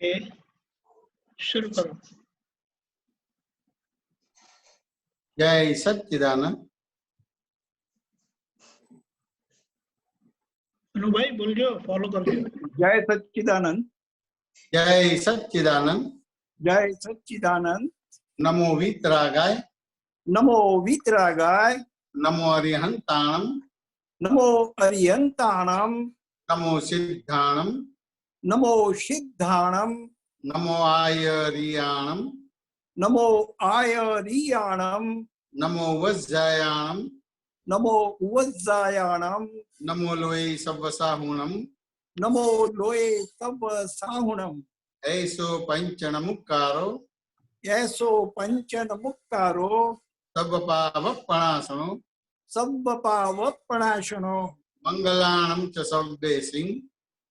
ए, शुरू करो। जय सच्चिदानंद। अनु भाई बोल जो, फॉलो कर लियो। जय सच्चिदानंद। जय सच्चिदानंद। जय सच्चिदानंद। नमो वीतरागाय। नमो वीतरागाय। नमो अरिहंताणम। नमो अरिहंताणम। नमो सिद्धाणम। नमो सिद्धाणम। नमो आयरियाणम। नमो आयरियाणम। नमो वज्जायाणम। नमो वज्जायाणम। नमो लोये सव्वसाहुणम। नमो लोये तव साहुणम। ऐसो पंचन मुक्कारो। ऐसो पंचन मुक्तारो। सब पावपणासनो। सब पावपणाशनो। मंगलाणम च सव्वेसिं।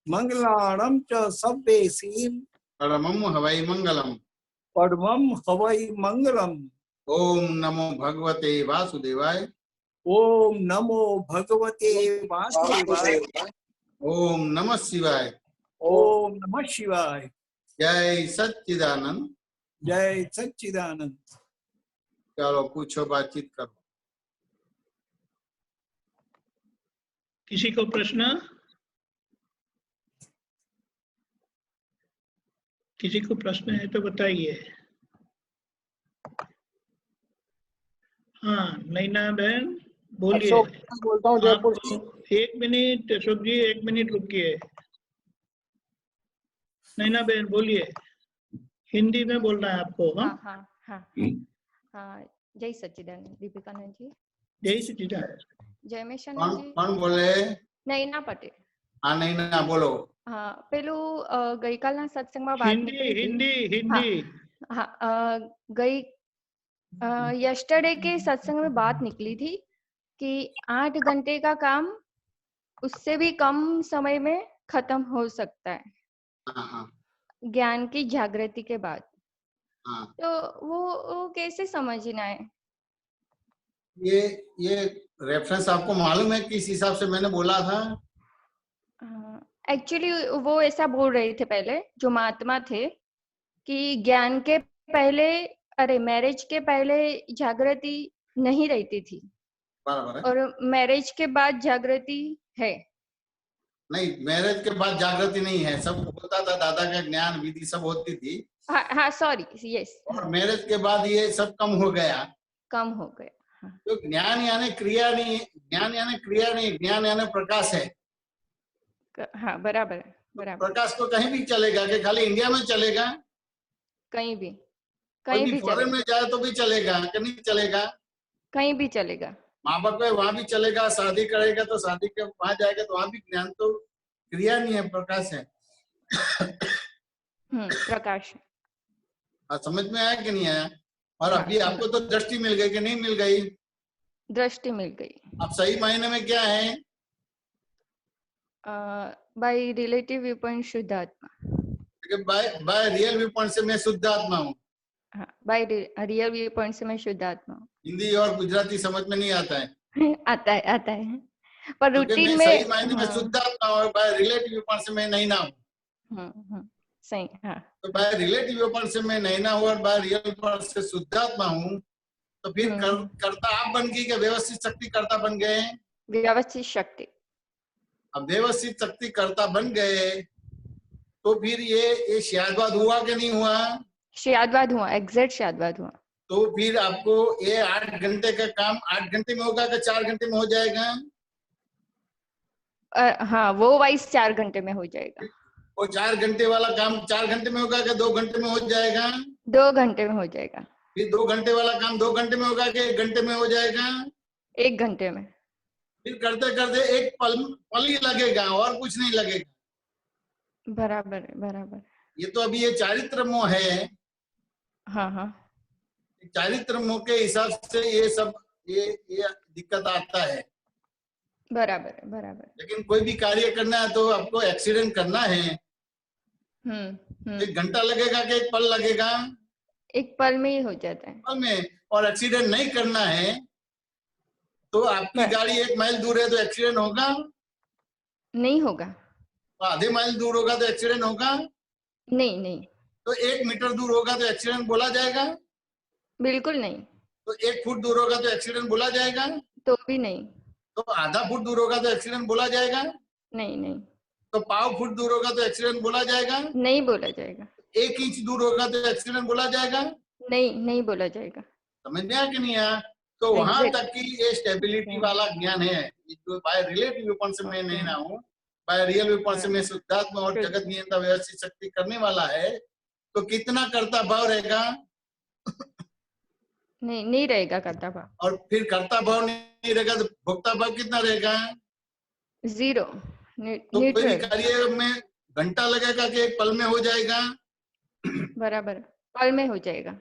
मंगलाणम च सब्बेसिं। परमं हवै मंगलम। परमं हवै मंगलम। ओम नमो भगवते वासुदेवाय। ओम नमो भगवते वासुदेवाय। ओम नमः शिवाय। ओम नमः शिवाय। जय सच्चिदानंद। जय सच्चिदानंद। चलो पूछो, बातचीत करो। किसी को प्रश्न? किसी को प्रश्न है तो बताइए। हाँ नैना बहन बोलिए। बोलता हूँ जयपुर से। एक मिनट अशोक जी, एक मिनट रुकिए। नैना बहन बोलिए, हिंदी में बोलना है आपको। हाँ हाँ हाँ हाँ। जय सच्चिदानंद। दीपिकानंद जी। जय सच्चिदानंद। जय मेशानंद कौन जी। कौन बोले? नैना पटेल। हाँ नैना बोलो। हाँ પેલું ગઈકાલના સત્સંગમાં વાત हिंदी નીકળી હતી। हिंदी हिंदी। हाँ गई यस्टरडे के सत्संग में बात निकली थी कि 8 घंटे का काम उससे भी कम समय में खत्म हो सकता है हाँ हाँ ज्ञान की जागृति के बाद। हाँ। तो वो कैसे समझना है? ये रेफरेंस आपको मालूम है किस हिसाब से मैंने बोला था? एक्चुअली वो ऐसा बोल रहे थे पहले जो महात्मा थे कि ज्ञान के पहले, अरे मैरिज के पहले जागृति नहीं रहती थी। बराबर है। और मैरिज के बाद जागृति है। नहीं, मैरिज के बाद जागृति नहीं है। सब होता था, दादा का ज्ञान विधि सब होती थी। हाँ सॉरी, यस। और मैरिज के बाद ये सब कम हो गया। कम हो गया। तो ज्ञान यानी क्रिया नहीं, ज्ञान यानी क्रिया नहीं, ज्ञान यानी प्रकाश है। हाँ बराबर है, बराबर। प्रकाश तो कहीं भी चलेगा, कि खाली इंडिया में चलेगा? कहीं भी, कोई कहीं भी भी फॉरेन में जाए तो भी चलेगा कि नहीं चलेगा? कहीं भी चलेगा। माँ बाप है वहां भी चलेगा, शादी करेगा तो शादी के वहां जाएगा तो वहां भी ज्ञान तो क्रिया नहीं है, प्रकाश है। प्रकाश। समझ में आया कि नहीं आया? और अभी आपको तो दृष्टि मिल गई कि नहीं मिल गई? दृष्टि मिल गई। अब सही मायने में क्या है? बाय रिलेटिव व्यू पॉइंट शुद्ध आत्मा। बाय रियल व्यू पॉइंट से मैं शुद्ध आत्मा हूँ। बाय रियल व्यू पॉइंट से मैं शुद्ध आत्मा हूँ। हिंदी और गुजराती समझ में नहीं आता है। आता है पर रूटीन में सही मायने में शुद्ध आत्मा और बाय रिलेटिव व्यू पॉइंट से मैं नहीं ना हूँ। सही। हाँ तो बाय रिलेटिव व्यू पॉइंट से मैं नहीं ना हूँ और बाय रियल पॉइंट से शुद्ध आत्मा हूँ। तो फिर कर्ता आप बन गई कि व्यवस्थित शक्ति कर्ता बन गए? व्यवस्थित शक्ति। अब व्यवस्थित शक्ति कर्ता बन गए तो फिर ये शायदवाद हुआ कि नहीं हुआ? शायदवाद हुआ, एग्जैक्ट शायदवाद हुआ। तो फिर आपको ये 8 घंटे का काम 8 घंटे में होगा कि 4 घंटे में हो जाएगा? हाँ वो वाइस 4 घंटे में हो जाएगा। वो 4 घंटे वाला काम 4 घंटे में होगा कि 2 घंटे में हो जाएगा? 2 घंटे में हो जाएगा। फिर 2 घंटे वाला काम 2 घंटे में होगा कि 1 घंटे में हो जाएगा? 1 घंटे में। फिर करते करते एक पल ही लगेगा और कुछ नहीं लगेगा। बराबर है, बराबर। ये तो अभी ये चारित्र मोह है। हाँ चारित्र मोह के हिसाब से ये सब ये दिक्कत आता है। बराबर है, बराबर। लेकिन कोई भी कार्य करना है तो आपको एक्सीडेंट करना है। 1 घंटा लगेगा कि 1 पल लगेगा? 1 पल में ही हो जाता है। पल में। और एक्सीडेंट नहीं करना है तो आपकी गाड़ी 1 माइल दूर है तो एक्सीडेंट होगा? नहीं होगा। आधे माइल दूर होगा तो एक्सीडेंट होगा? नहीं नहीं, तो 1 मीटर दूर होगा तो एक्सीडेंट बोला जाएगा? बिल्कुल नहीं, तो 1 फुट दूर होगा तो एक्सीडेंट बोला जाएगा? तो भी नहीं, तो आधा फुट दूर होगा तो एक्सीडेंट बोला जाएगा? नहीं नहीं, तो पाव फुट दूर होगा तो एक्सीडेंट बोला जाएगा? नहीं बोला जाएगा, 1 इंच दूर होगा तो एक्सीडेंट बोला जाएगा? नहीं नहीं बोला जाएगा। समझ में आया कि नहीं आया? तो वहां Exact. तक की ये स्टेबिलिटी वाला ज्ञान है। जो बाय रिलेटिव विपण से मैं नहीं ना हूँ, बाय रियल विपण से मैं शुद्धात्मा और जगत नियंत्रण व्यवस्थित शक्ति करने वाला है, तो कितना कर्ता भाव रहेगा? नहीं नहीं रहेगा कर्ता भाव, और फिर कर्ता भाव नहीं रहेगा तो भोक्ता भाव कितना रहेगा? 0, तो कोई भी न्यूट्रल, कार्य में घंटा लगेगा कि एक पल में हो जाएगा? बराबर, पल में हो जाएगा।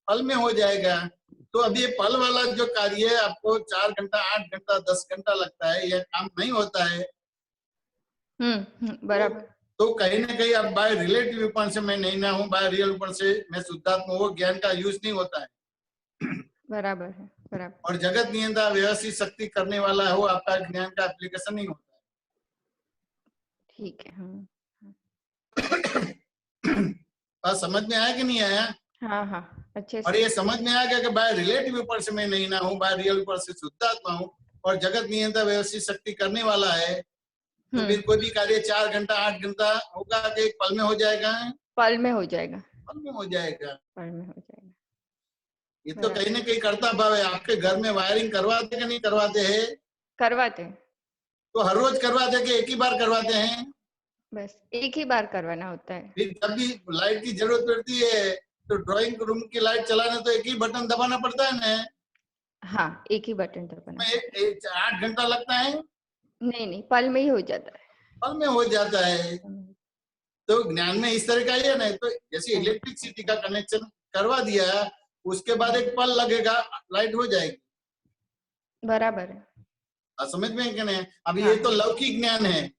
पल में हो जाएगा। तो अब ये पल वाला जो कार्य है आपको 4 घंटा, 8 घंटा, 10 घंटा लगता है, यह काम नहीं होता है। बराबर, तो कहीं ना कहीं अब बाय रिलेटिव विपण से मैं नहीं ना हूँ, बाय रियल विपण से मैं शुद्धात्मा, वो ज्ञान का यूज नहीं होता है। बराबर है, बराबर, और जगत नियंत्रण व्यवस्थित शक्ति करने वाला हो, आपका ज्ञान का एप्लीकेशन नहीं होता है। ठीक है। बात समझ में आया कि नहीं आया? हाँ हाँ, अच्छे और से, ये समझ में आ गया कि बाय रिलेटिव विपण से मैं नहीं ना हूँ, बाय रियल विपण से शुद्धात्मा हूँ और जगत नियंत्रण व्यवस्थित शक्ति करने वाला है। तो फिर कोई भी कार्य 4 घंटा, 8 घंटा होगा कि एक पल में हो जाएगा? पल में हो जाएगा, पल में हो जाएगा। पल में हो जाएगा, ये तो कहीं ना कहीं करता भाव है। आपके घर में वायरिंग करवाते कि नहीं करवाते हैं? करवाते हैं, तो हर रोज करवाते कि एक ही बार करवाते हैं? बस एक ही बार करवाना होता है। फिर जब भी लाइट की जरूरत पड़ती है तो ड्राइंग रूम की लाइट चलाना तो एक ही बटन दबाना पड़ता है ना? हाँ, एक ही बटन दबाना, 8 घंटा लगता है? नहीं, पल में ही हो जाता है। पल में हो जाता है। तो ज्ञान में इस तरह का ही है ना। तो जैसे इलेक्ट्रिसिटी का कनेक्शन करवा दिया, उसके बाद एक पल लगेगा, लाइट हो जाएगी। बराबर है, समझ में क्या नहीं? अब ये तो लौकिक ज्ञान है,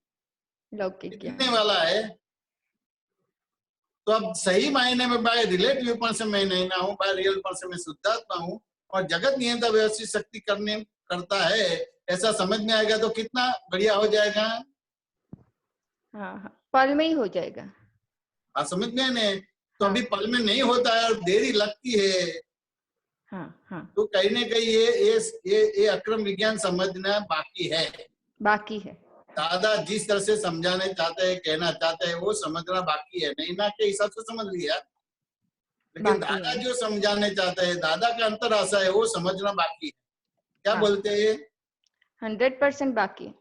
लौकिक ज्ञान, कितने वाला है। तो अब सही मायने में बाय रिलेटिव विपण से मैं नहीं ना हूँ, बाय रियल विपण से मैं शुद्धात्मा हूँ और जगत नियंत्रण व्यवस्थित शक्ति करता है, ऐसा समझ में आएगा तो कितना बढ़िया हो जाएगा। हाँ, पल में ही हो जाएगा। समझ में आने? तो अभी पल में नहीं होता है और देरी लगती है। हाँ, तो कहीं ना कहीं ये अक्रम विज्ञान समझना बाकी है। बाकी है, दादा जिस तरह से समझाने चाहते हैं, कहना चाहते हैं, वो समझना बाकी है। नहीं ना के हिसाब से समझ लिया, लेकिन दादा जो समझाने चाहते हैं, दादा का अंतर आशा है, वो समझना बाकी है। क्या बोलते हैं? 100% बाकी है।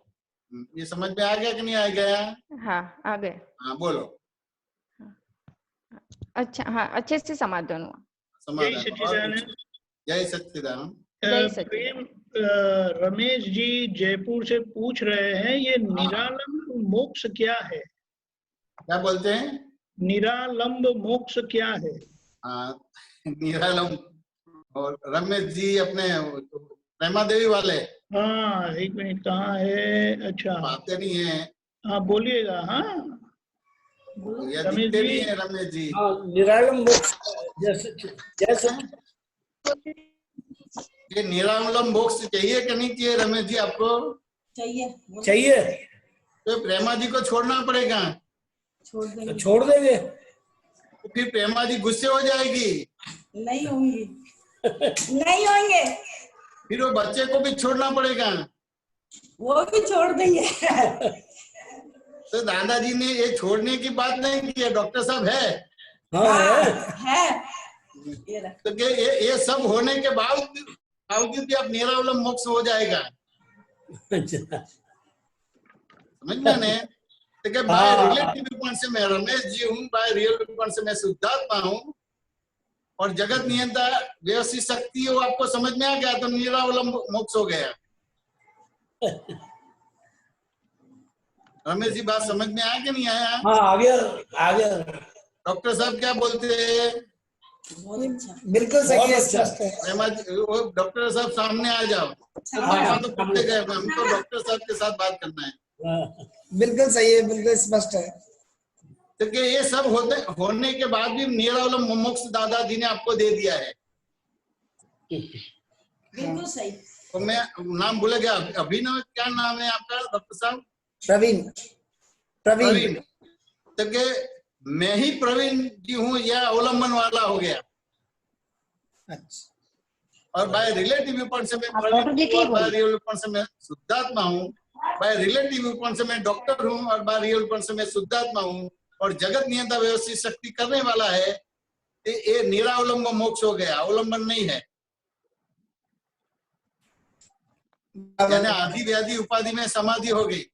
ये समझ में आ गया कि नहीं आ गया? हाँ, आ गया। हाँ बोलो। अच्छा, हाँ, अच्छे से समाधान हुआ। समाधान। जय सच्चिदानंद। प्रेम रमेश जी जयपुर से पूछ रहे हैं, ये निरालंब मोक्ष क्या है? क्या बोलते हैं? निरालंब मोक्ष क्या है? निरालंब। और रमेश जी अपने प्रेमा देवी वाले। हाँ, एक मिनट, कहाँ है? अच्छा, बातें नहीं है। हाँ बोलिएगा। हाँ रमेश जी, रमेश जी। निरालंब मोक्ष जैसे ये निरालंब मोक्ष चाहिए कि नहीं चाहिए रमेश जी आपको? चाहिए। तो प्रेमा जी को छोड़ना पड़ेगा। छोड़ देंगे। तो फिर प्रेमा जी गुस्से हो जाएगी। नहीं होंगी। नहीं होंगे। फिर वो बच्चे को भी छोड़ना पड़ेगा। वो भी छोड़ देंगे। तो दादाजी ने ये छोड़ने की बात नहीं की है, डॉक्टर साहब है। है। तो ये सब होने के बावजूद भी आप निरालंब मोक्ष हो जाएगा। समझ में आने? तो बाय रिलेटिव विपण से मैं रमेश जी हूँ, बाय रियल विपण से मैं शुद्धात्मा हूँ और जगत नियंता व्यवस्थित शक्ति हो। आपको समझ में आ गया तो निरालंब मोक्ष हो गया। रमेश जी बात समझ में आया कि नहीं आया? हाँ, आ गया। डॉक्टर साहब क्या बोलते हैं? बिल्कुल सही है। वो डॉक्टर साहब सामने आ जाओ। तो पढ़ते गए, हमको डॉक्टर साहब के साथ बात करना है। बिल्कुल सही है, बिल्कुल स्पष्ट है। तो ये सब होने के बाद भी निरालंब मोक्ष दादाजी ने आपको दे दिया है। बिल्कुल सही। तो मैं नाम भूल गया, अभिनव क्या नाम है आपका डॉक्टर साहब? प्रवीण। तो मैं ही प्रवीण जी हूँ, यह अवलंबन वाला हो गया। अच्छा, और बाय रिलेटिव व्यू पॉइंट से मैं प्रवीण हूँ और बाय रियल व्यू पॉइंट से मैं शुद्धात्मा हूँ। बाय रिलेटिव व्यू पॉइंट से मैं डॉक्टर हूँ और बाय रियल व्यू पॉइंट से मैं शुद्धात्मा हूँ। और जगत नियंता व्यवस्थित शक्ति करने वाला है। ये निरावलंब मोक्ष हो गया, अवलंबन नहीं है। यानी आदि व्याधि उपाधि में समाधि हो गई।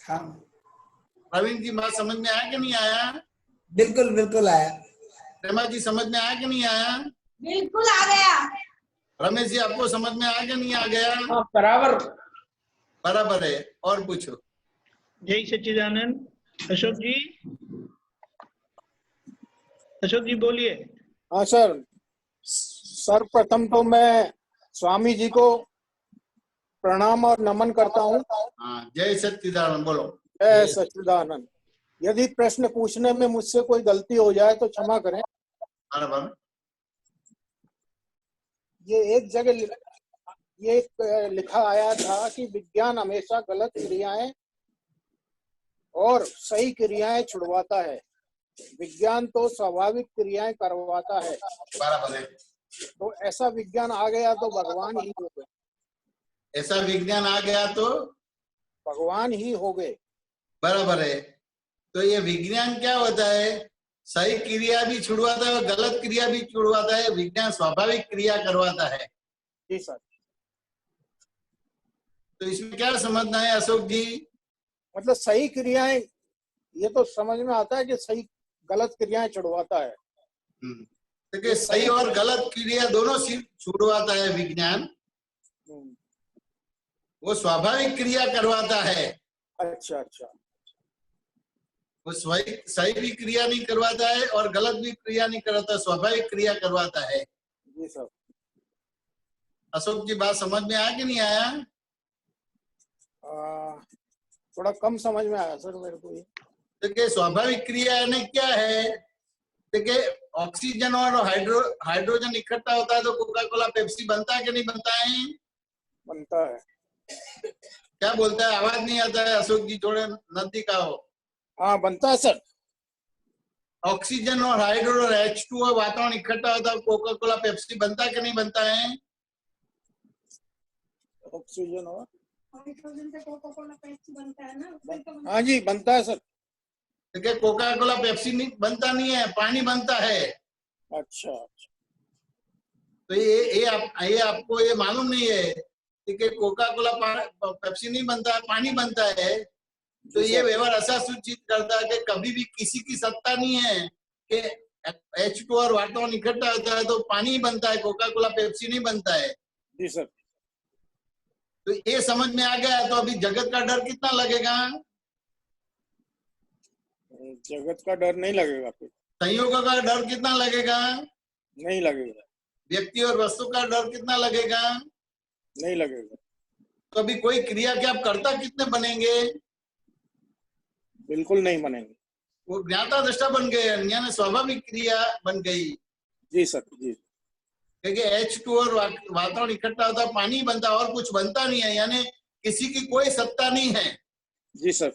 हाँ प्रवीण जी बात समझ में आया कि नहीं आया? बिल्कुल बिल्कुल आया। प्रेमा जी समझ में आया कि नहीं आया? बिल्कुल आ गया। रमेश जी आपको समझ में आया कि नहीं आ गया? हाँ बराबर बराबर है। और पूछो। जय सच्चिदानंद। अशोक जी बोलिए। हाँ सर, सर्वप्रथम तो मैं स्वामी जी को प्रणाम और नमन करता हूँ। हाँ, जय सच्चिदानंद बोलो। जय सच्चिदानंद। यदि प्रश्न पूछने में मुझसे कोई गलती हो जाए तो क्षमा करें। बराबर। ये एक जगह ये लिखा आया था कि विज्ञान हमेशा गलत क्रियाएं और सही क्रियाएं छुड़वाता है। विज्ञान तो स्वाभाविक क्रियाएं करवाता है। बराबर है। तो ऐसा विज्ञान आ गया तो भगवान ही हो गए। ऐसा विज्ञान आ गया तो भगवान ही हो गए। बराबर है। तो ये विज्ञान क्या होता है? सही क्रिया भी छुड़वाता है और गलत क्रिया भी छुड़वाता है। विज्ञान स्वाभाविक क्रिया करवाता है। जी सर। तो इसमें क्या समझना है अशोक जी? मतलब सही क्रियाएं, ये तो समझ में आता है कि सही गलत क्रियाएं छुड़वाता है। देखिए, सही और गलत क्रिया दोनों छुड़वाता है विज्ञान। वो स्वाभाविक क्रिया करवाता है। अच्छा अच्छा। वो सही भी क्रिया नहीं करवाता है और गलत भी क्रिया नहीं करवाता, स्वाभाविक क्रिया करवाता है। जी सर। अशोक जी बात समझ में आया कि नहीं आया? थोड़ा कम समझ में आया सर मेरे को ये। देखिए, स्वाभाविक क्रिया यानी क्या है? देखिए, ऑक्सीजन और हाइड्रोजन इकट्ठा होता है तो कोका कोला पेप्सी बनता है कि नहीं बनता है? बनता है। क्या बोलता है? आवाज नहीं आता है अशोक जी, थोड़े नजदीक आओ। हाँ बनता है सर। ऑक्सीजन और हाइड्रोजन और H2O वातावरण इकट्ठा होता है, कोका कोला पेप्सी बनता है कि नहीं बनता है? ऑक्सीजन और हाइड्रोजन से कोका कोला पेप्सी बनता है ना। हाँ जी बनता है सर। देखिए, कोका कोला पेप्सी नहीं बनता, नहीं है, पानी बनता है। अच्छा। तो ये आपको ये मालूम नहीं है कि कोका कोला पेप्सी नहीं बनता, पानी बनता है। तो ये व्यवहार ऐसा सूचित करता है कि कभी भी किसी की सत्ता नहीं है कि H2 और वातावरण इकट्ठा होता है तो पानी ही बनता है, कोका कोला पेप्सी नहीं बनता है। जी सर। तो ये समझ में आ गया। तो अभी जगत का डर कितना लगेगा? जगत का डर नहीं लगेगा। फिर संयोगों का डर कितना लगेगा? नहीं लगेगा। व्यक्ति और वस्तु का डर कितना लगेगा? नहीं लगेगा। तो अभी कोई क्रिया के आप कर्ता कितने बनेंगे? बिल्कुल नहीं बनेंगे। वो ज्ञाता दृष्टा बन गए, यानी स्वाभाविक क्रिया बन गई। जी सर जी। क्योंकि H2 और वातावरण इकट्ठा होता है, पानी बनता और कुछ बनता नहीं है, यानी किसी की कोई सत्ता नहीं है। जी सर।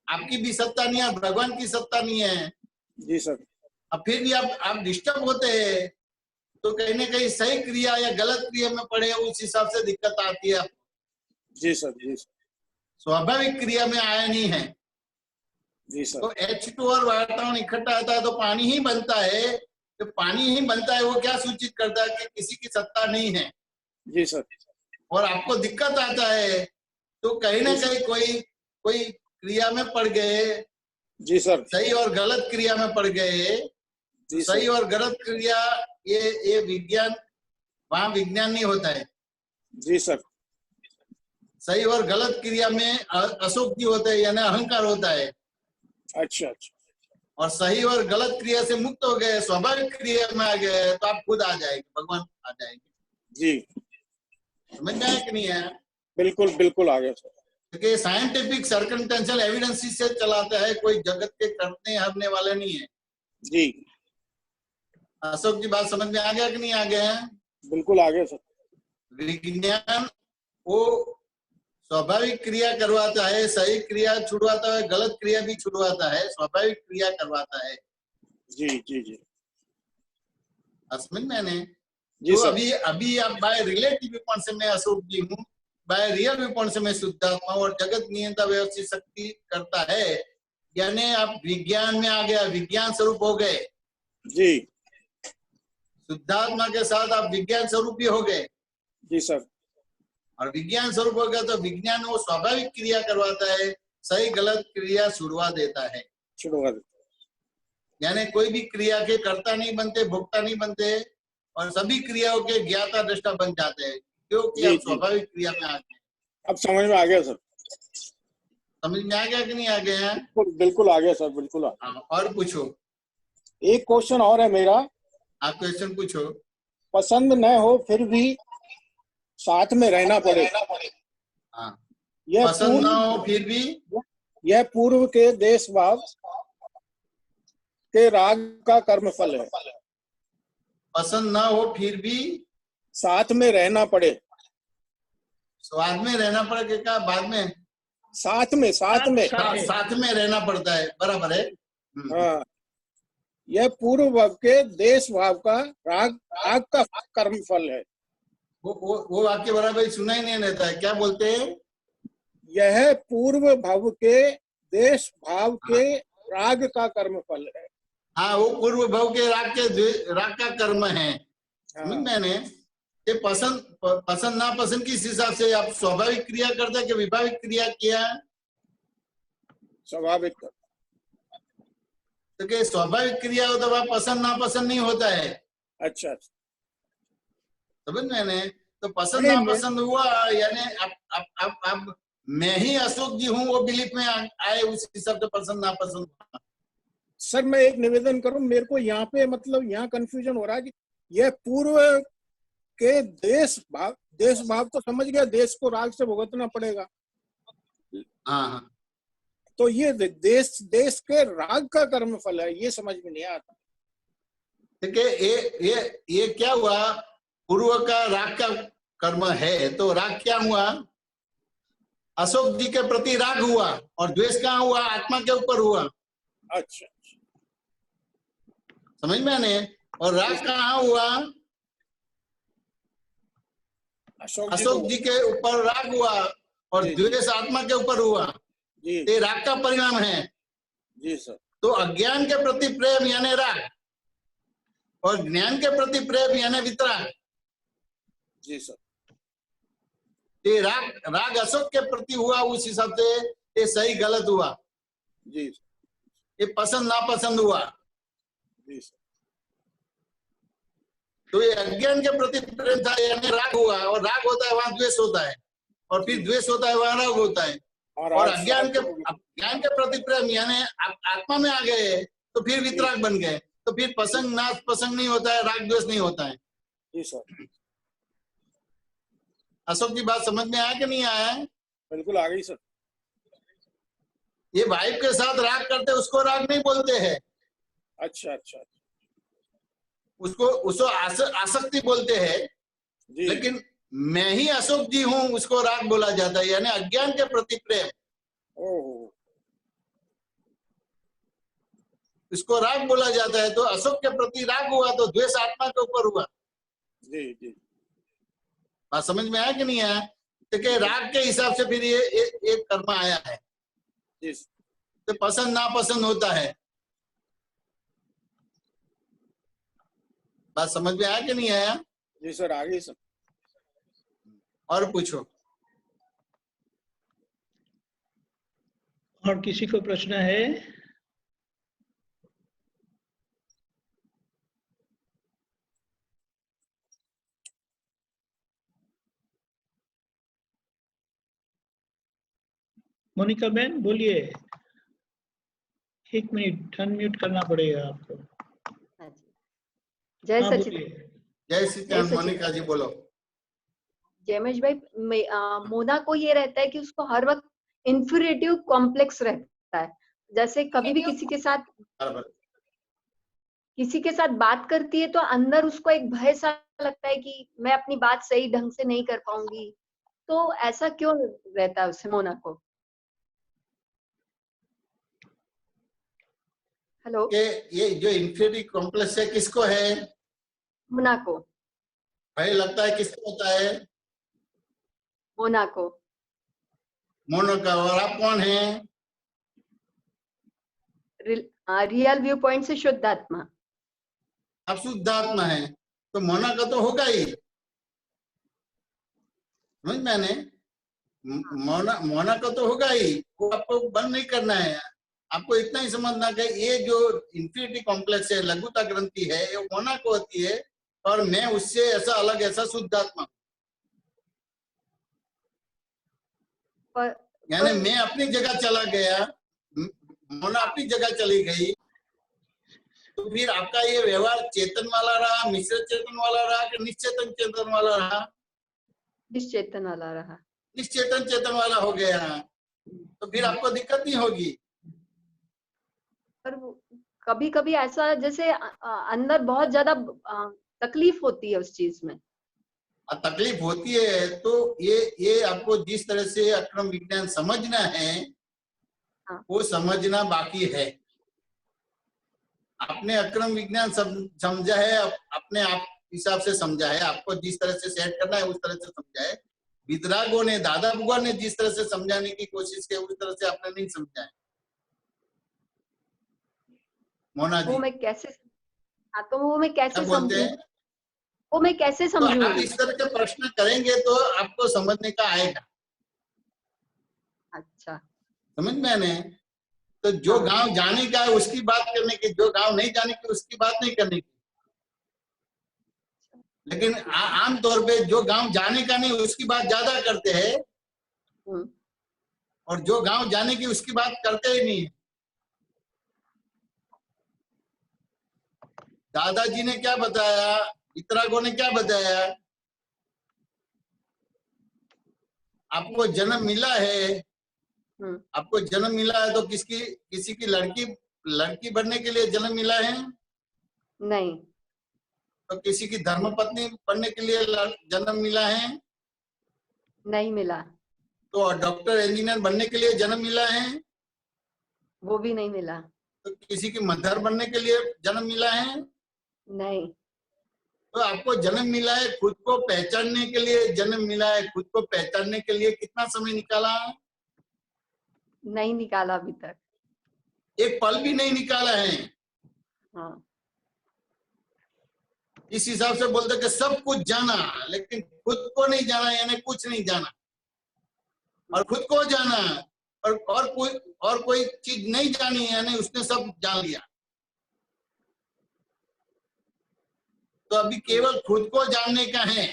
आपकी भी सत्ता नहीं है, भगवान की सत्ता नहीं है। जी सर। अब फिर भी आप डिस्टर्ब होते हैं तो कहीं ना कहीं सही क्रिया या गलत क्रिया में पड़े, उस हिसाब से दिक्कत आती है। जी सर। जी सर। स्वाभाविक क्रिया में आया नहीं है। जी सर। तो H2 और वातावरण इकट्ठा होता है तो पानी ही बनता है। तो पानी ही बनता है, वो क्या सूचित करता है कि किसी की सत्ता नहीं है। जी सर। और आपको दिक्कत आता है तो कहीं ना कहीं कोई क्रिया में पड़ गए। जी सर। सही और गलत क्रिया में पड़ गए। सही और गलत क्रिया ये विज्ञान, वहां विज्ञान नहीं होता है। जी सर। सही और गलत क्रिया में अशोक्ति होता है, यानी अहंकार होता है। अच्छा अच्छा। और सही और गलत क्रिया से मुक्त हो गए, स्वाभाविक क्रिया में आ गए तो आप खुद आ जाएंगे, भगवान आ जाएंगे। जी समझ में आया कि नहीं आया? बिल्कुल बिल्कुल आ गया सर। क्योंकि साइंटिफिक सर्कमस्टेंशियल एविडेंस से चलाता है, कोई जगत के करने हरने वाले नहीं है। जी अशोक जी बात समझ में आ गया कि नहीं आ गया? बिल्कुल आ गया सर। विज्ञान वो स्वाभाविक क्रिया करवाता है, सही क्रिया छुड़वाता है, गलत क्रिया भी छुड़वाता है, स्वाभाविक क्रिया करवाता है। जी जी जी समझ में आने? जी तो सर। अभी आप बाय रिलेटिव व्यू पॉइंट से मैं अशोक जी हूँ, बाय रियल व्यू पॉइंट से मैं शुद्धात्मा और जगत नियंता व्यवस्थित शक्ति करता है, यानी आप विज्ञान में आ गया, विज्ञान स्वरूप हो गए। जी शुद्धात्मा के साथ आप विज्ञान स्वरूप ही हो गए। जी सर। और विज्ञान स्वरूप हो गया तो विज्ञान वो स्वाभाविक क्रिया करवाता है, सही गलत क्रिया छुड़वा देता है। छुड़वा देता, यानी कोई भी क्रिया के कर्ता नहीं बनते, भोक्ता नहीं बनते, और सभी क्रियाओं के ज्ञाता दृष्टा बन जाते हैं, क्योंकि आप स्वाभाविक क्रिया में आ गए। अब समझ में आ गया सर। समझ में आ गया कि नहीं आ गया? बिल्कुल आ गया सर, बिल्कुल आ गया। और पूछो। एक क्वेश्चन और है मेरा। आप क्वेश्चन पूछो। पसंद न हो फिर भी साथ में रहना पड़े। हाँ, यह पसंद ना हो फिर भी, यह पूर्व के देश भाव के राग का कर्मफल है। पसंद ना हो फिर भी साथ में रहना पड़े। स्वाद में रहना पड़ेगा क्या? बाद में साथ में साथ में रहना पड़ता है, बराबर है। हाँ, यह पूर्व भाव के देश भाव का राग का कर्मफल है। वो वाक्य बराबर सुना ही नहीं देता है। क्या बोलते हैं? यह पूर्व भाव के देश भाव के राग का कर्मफल है। हाँ, वो पूर्व भाव के राग का कर्म है। समझ मैंने ये पसंद ना पसंद किस हिसाब से आप स्वाभाविक क्रिया करते हैं कि विभाविक क्रिया किया? स्वाभाविक। तो स्वाभाविक क्रिया हो तो वह पसंद नापसंद नहीं होता है। अच्छा, समझ मैंने? तो पसंद नापसंद हुआ, यानी अब मैं ही अशोक जी हूँ वो बिलीफ में आए, उस हिसाब से पसंद नापसंद हुआ। सर मैं एक निवेदन करूं, मेरे को यहाँ पे मतलब यहाँ कंफ्यूजन हो रहा है कि यह पूर्व के देश भाव तो समझ गया, देश को राग से भुगतना पड़ेगा। हाँ, तो ये देश के राग का कर्मफल है, ये समझ में नहीं आता। ठीक है, ये क्या हुआ? पूर्व का राग का कर्म है, तो राग क्या हुआ? अशोक जी के प्रति राग हुआ, और द्वेष कहाँ हुआ? आत्मा के ऊपर हुआ। अच्छा, समझ में आने? और राग कहाँ हुआ? अशोक जी के ऊपर राग हुआ, और द्वेष आत्मा के ऊपर हुआ। ये राग का परिणाम है। जी सर। तो अज्ञान के प्रति प्रेम यानी राग, और ज्ञान के प्रति प्रेम यानी वितराग। जी सर। ये राग अशोक के प्रति हुआ, उस हिसाब से ये सही गलत हुआ। जी। ये पसंद नापसंद हुआ। जी सर। तो ये अज्ञान के प्रति प्रेम था, यानी राग हुआ, और राग होता है वहां द्वेष होता है, और फिर द्वेष होता है वहां राग होता है। और ज्ञान के प्रति प्रेम यानी आत्मा में आ गए तो फिर वितराग बन गए, तो फिर पसंद नापसंद नहीं होता है, राग द्वेष नहीं होता है। जी सर। अशोक जी बात समझ में आया कि नहीं आया? बिल्कुल आ गई सर। ये वाइफ के साथ राग करते उसको राग नहीं बोलते हैं। अच्छा अच्छा। उसको आसक्ति बोलते हैं, लेकिन मैं ही अशोक जी हूं उसको राग बोला जाता है, यानी अज्ञान के प्रति प्रेम। ओह, इसको राग बोला जाता है। तो अशोक के प्रति राग हुआ तो द्वेष आत्मा के ऊपर हुआ। जी जी। बात समझ में आया कि नहीं आया? तो राग के हिसाब से फिर ये एक कर्म आया है। तो पसंद नापसंद होता है। बात समझ में आया कि नहीं आया? जी सर, आ गई सर। और पूछो। और किसी को प्रश्न है? मोनिका बहन बोलिए। 1 मिनट अनम्यूट करना पड़ेगा आपको। जय हाँ, सचिदानंद। जय सचिदानंद। मोनिका जी बोलो। जयमेश भाई, मोना को ये रहता है कि उसको हर वक्त इंफीरियरिटी कॉम्प्लेक्स रहता है। जैसे कभी भी किसी के साथ बात करती है तो अंदर उसको एक भय सा लगता है कि मैं अपनी बात सही ढंग से नहीं कर पाऊंगी, तो ऐसा क्यों रहता है उससे मोना को? हेलो, कि ये जो इंफीरियरिटी कॉम्प्लेक्स है किसको है? मोना को, भाई लगता है किसको होता है? मोना को। मोनो का। और आप कौन हैं? रियल व्यू पॉइंट से शुद्ध आत्मा। आप शुद्ध आत्मा है, तो मोना का तो होगा ही। समझ मैंने? मोना का तो होगा ही, वो आपको बंद नहीं करना है। आपको इतना ही समझना कि ये जो इंफिनिटी कॉम्प्लेक्स है, लघुता ग्रंथि है, ये मोना को होती है, और मैं उससे ऐसा अलग, ऐसा शुद्ध आत्मा। यानी मैं अपनी जगह चला गया, मोना अपनी जगह चली गई, तो फिर आपका ये व्यवहार चेतन वाला रहा, मिश्र चेतन वाला रहा कि निश्चेतन चेतन वाला रहा? निश्चेतन वाला रहा। निश्चेतन चेतन वाला हो गया, तो फिर आपको दिक्कत नहीं होगी। पर कभी कभी ऐसा जैसे अंदर बहुत ज्यादा तकलीफ होती है उस चीज में। तकलीफ होती है, तो ये आपको जिस तरह से अक्रम विज्ञान समझना है, हाँ। वो समझना बाकी है। आपने अक्रम विज्ञान समझा है, अपने आप हिसाब से समझा है, आपको जिस तरह से सेट करना है उस तरह से समझा है। वितरागों ने, दादा बुआ ने जिस तरह से समझाने की कोशिश की, उस तरह से आपने नहीं समझा है। मोना जी, वो मैं कैसे, हाँ, तो वो मैं कैसे बोलते समझूं? हैं? वो मैं कैसे तो आप समझूंगी? इस तरह के प्रश्न करेंगे तो आपको समझने का आएगा। अच्छा, समझ में आने? तो जो हाँ। गांव जाने का है उसकी बात करने की, जो गांव नहीं जाने की उसकी बात नहीं करने की। लेकिन आमतौर पे जो गांव जाने का नहीं उसकी बात ज्यादा करते हैं, और जो गांव जाने की उसकी बात करते ही नहीं। दादाजी ने क्या बताया, वितरागों ने क्या बताया? आपको जन्म मिला है, आपको जन्म मिला है तो किसी की लड़की बनने के लिए जन्म मिला है? नहीं। तो किसी की धर्म पत्नी बनने के लिए जन्म मिला है? नहीं मिला। तो डॉक्टर इंजीनियर बनने के लिए जन्म मिला है? वो भी नहीं मिला। तो किसी की मदर बनने के लिए जन्म मिला है? नहीं। तो आपको जन्म मिला है खुद को पहचानने के लिए, जन्म मिला है खुद को पहचानने के लिए कितना समय निकाला? नहीं निकाला अभी तक। एक पल भी नहीं निकाला है। हाँ। इस हिसाब से बोलते कि सब कुछ जाना, लेकिन खुद को नहीं जाना, यानी कुछ नहीं जाना। और खुद को जाना, और कोई चीज नहीं जानी, यानी उसने सब जान लिया। तो अभी केवल खुद को जानने का है।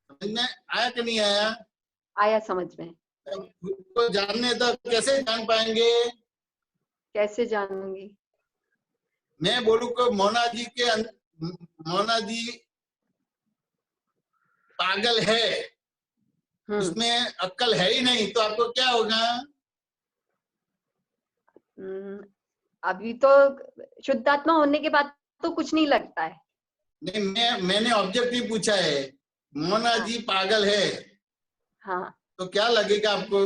समझ में आया कि नहीं आया? आया समझ में। खुद को जानने तक कैसे जान पाएंगे? कैसे जानूंगी? मैं बोलूं कि मोना जी पागल है, उसमें अक्ल है ही नहीं, तो आपको क्या होगा? अभी तो शुद्धात्मा होने के बाद तो कुछ नहीं लगता है। नहीं, मैंने ऑब्जेक्टिव पूछा है, मोना जी पागल है, हाँ। तो क्या लगेगा आपको?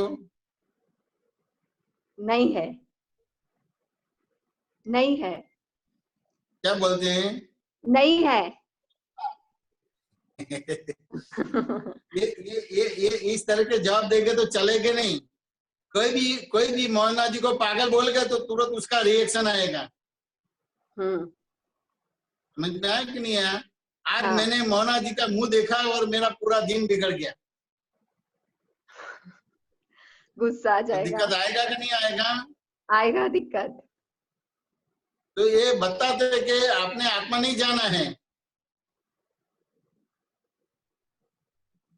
नहीं है। नहीं है। क्या बोलते हैं? नहीं है। ये इस तरह के जवाब देंगे तो चलेगा नहीं। कोई भी मोना जी को पागल बोलेगा तो तुरंत उसका रिएक्शन आएगा। समझ में आया कि नहीं आया? आज मैंने मोना जी का मुंह देखा और मेरा पूरा दिन बिगड़ गया। गुस्सा आ तो जाएगा। दिक्कत आएगा कि नहीं आएगा? आएगा दिक्कत। तो ये बताते हैं कि आपने आत्मा नहीं जाना है।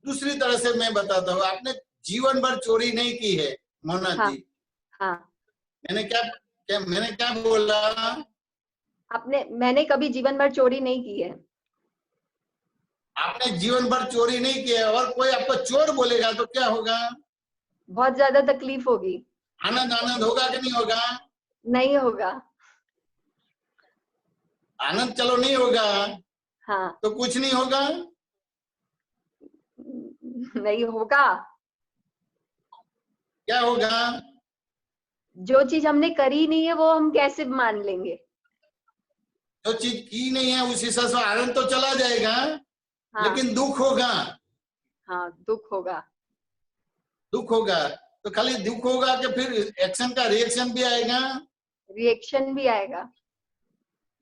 दूसरी तरह से मैं बताता हूँ, आपने जीवन भर चोरी नहीं की है मोना जी। हाँ। मैंने क्या बोला? मैंने कभी जीवन भर चोरी नहीं की है। आपने जीवन भर चोरी नहीं की है, और कोई आपको चोर बोलेगा तो क्या होगा? बहुत ज्यादा तकलीफ होगी। आनंद होगा कि नहीं होगा? नहीं होगा। आनंद चलो नहीं होगा, हाँ। तो कुछ नहीं होगा। नहीं होगा। क्या होगा? जो चीज हमने करी नहीं है वो हम कैसे मान लेंगे? जो चीज की नहीं है उस हिसाब से आनंद तो चला जाएगा, हाँ लेकिन दुख होगा। हाँ, दुख होगा। दुख होगा तो खाली दुख होगा कि फिर एक्शन का रिएक्शन भी आएगा? रिएक्शन भी आएगा।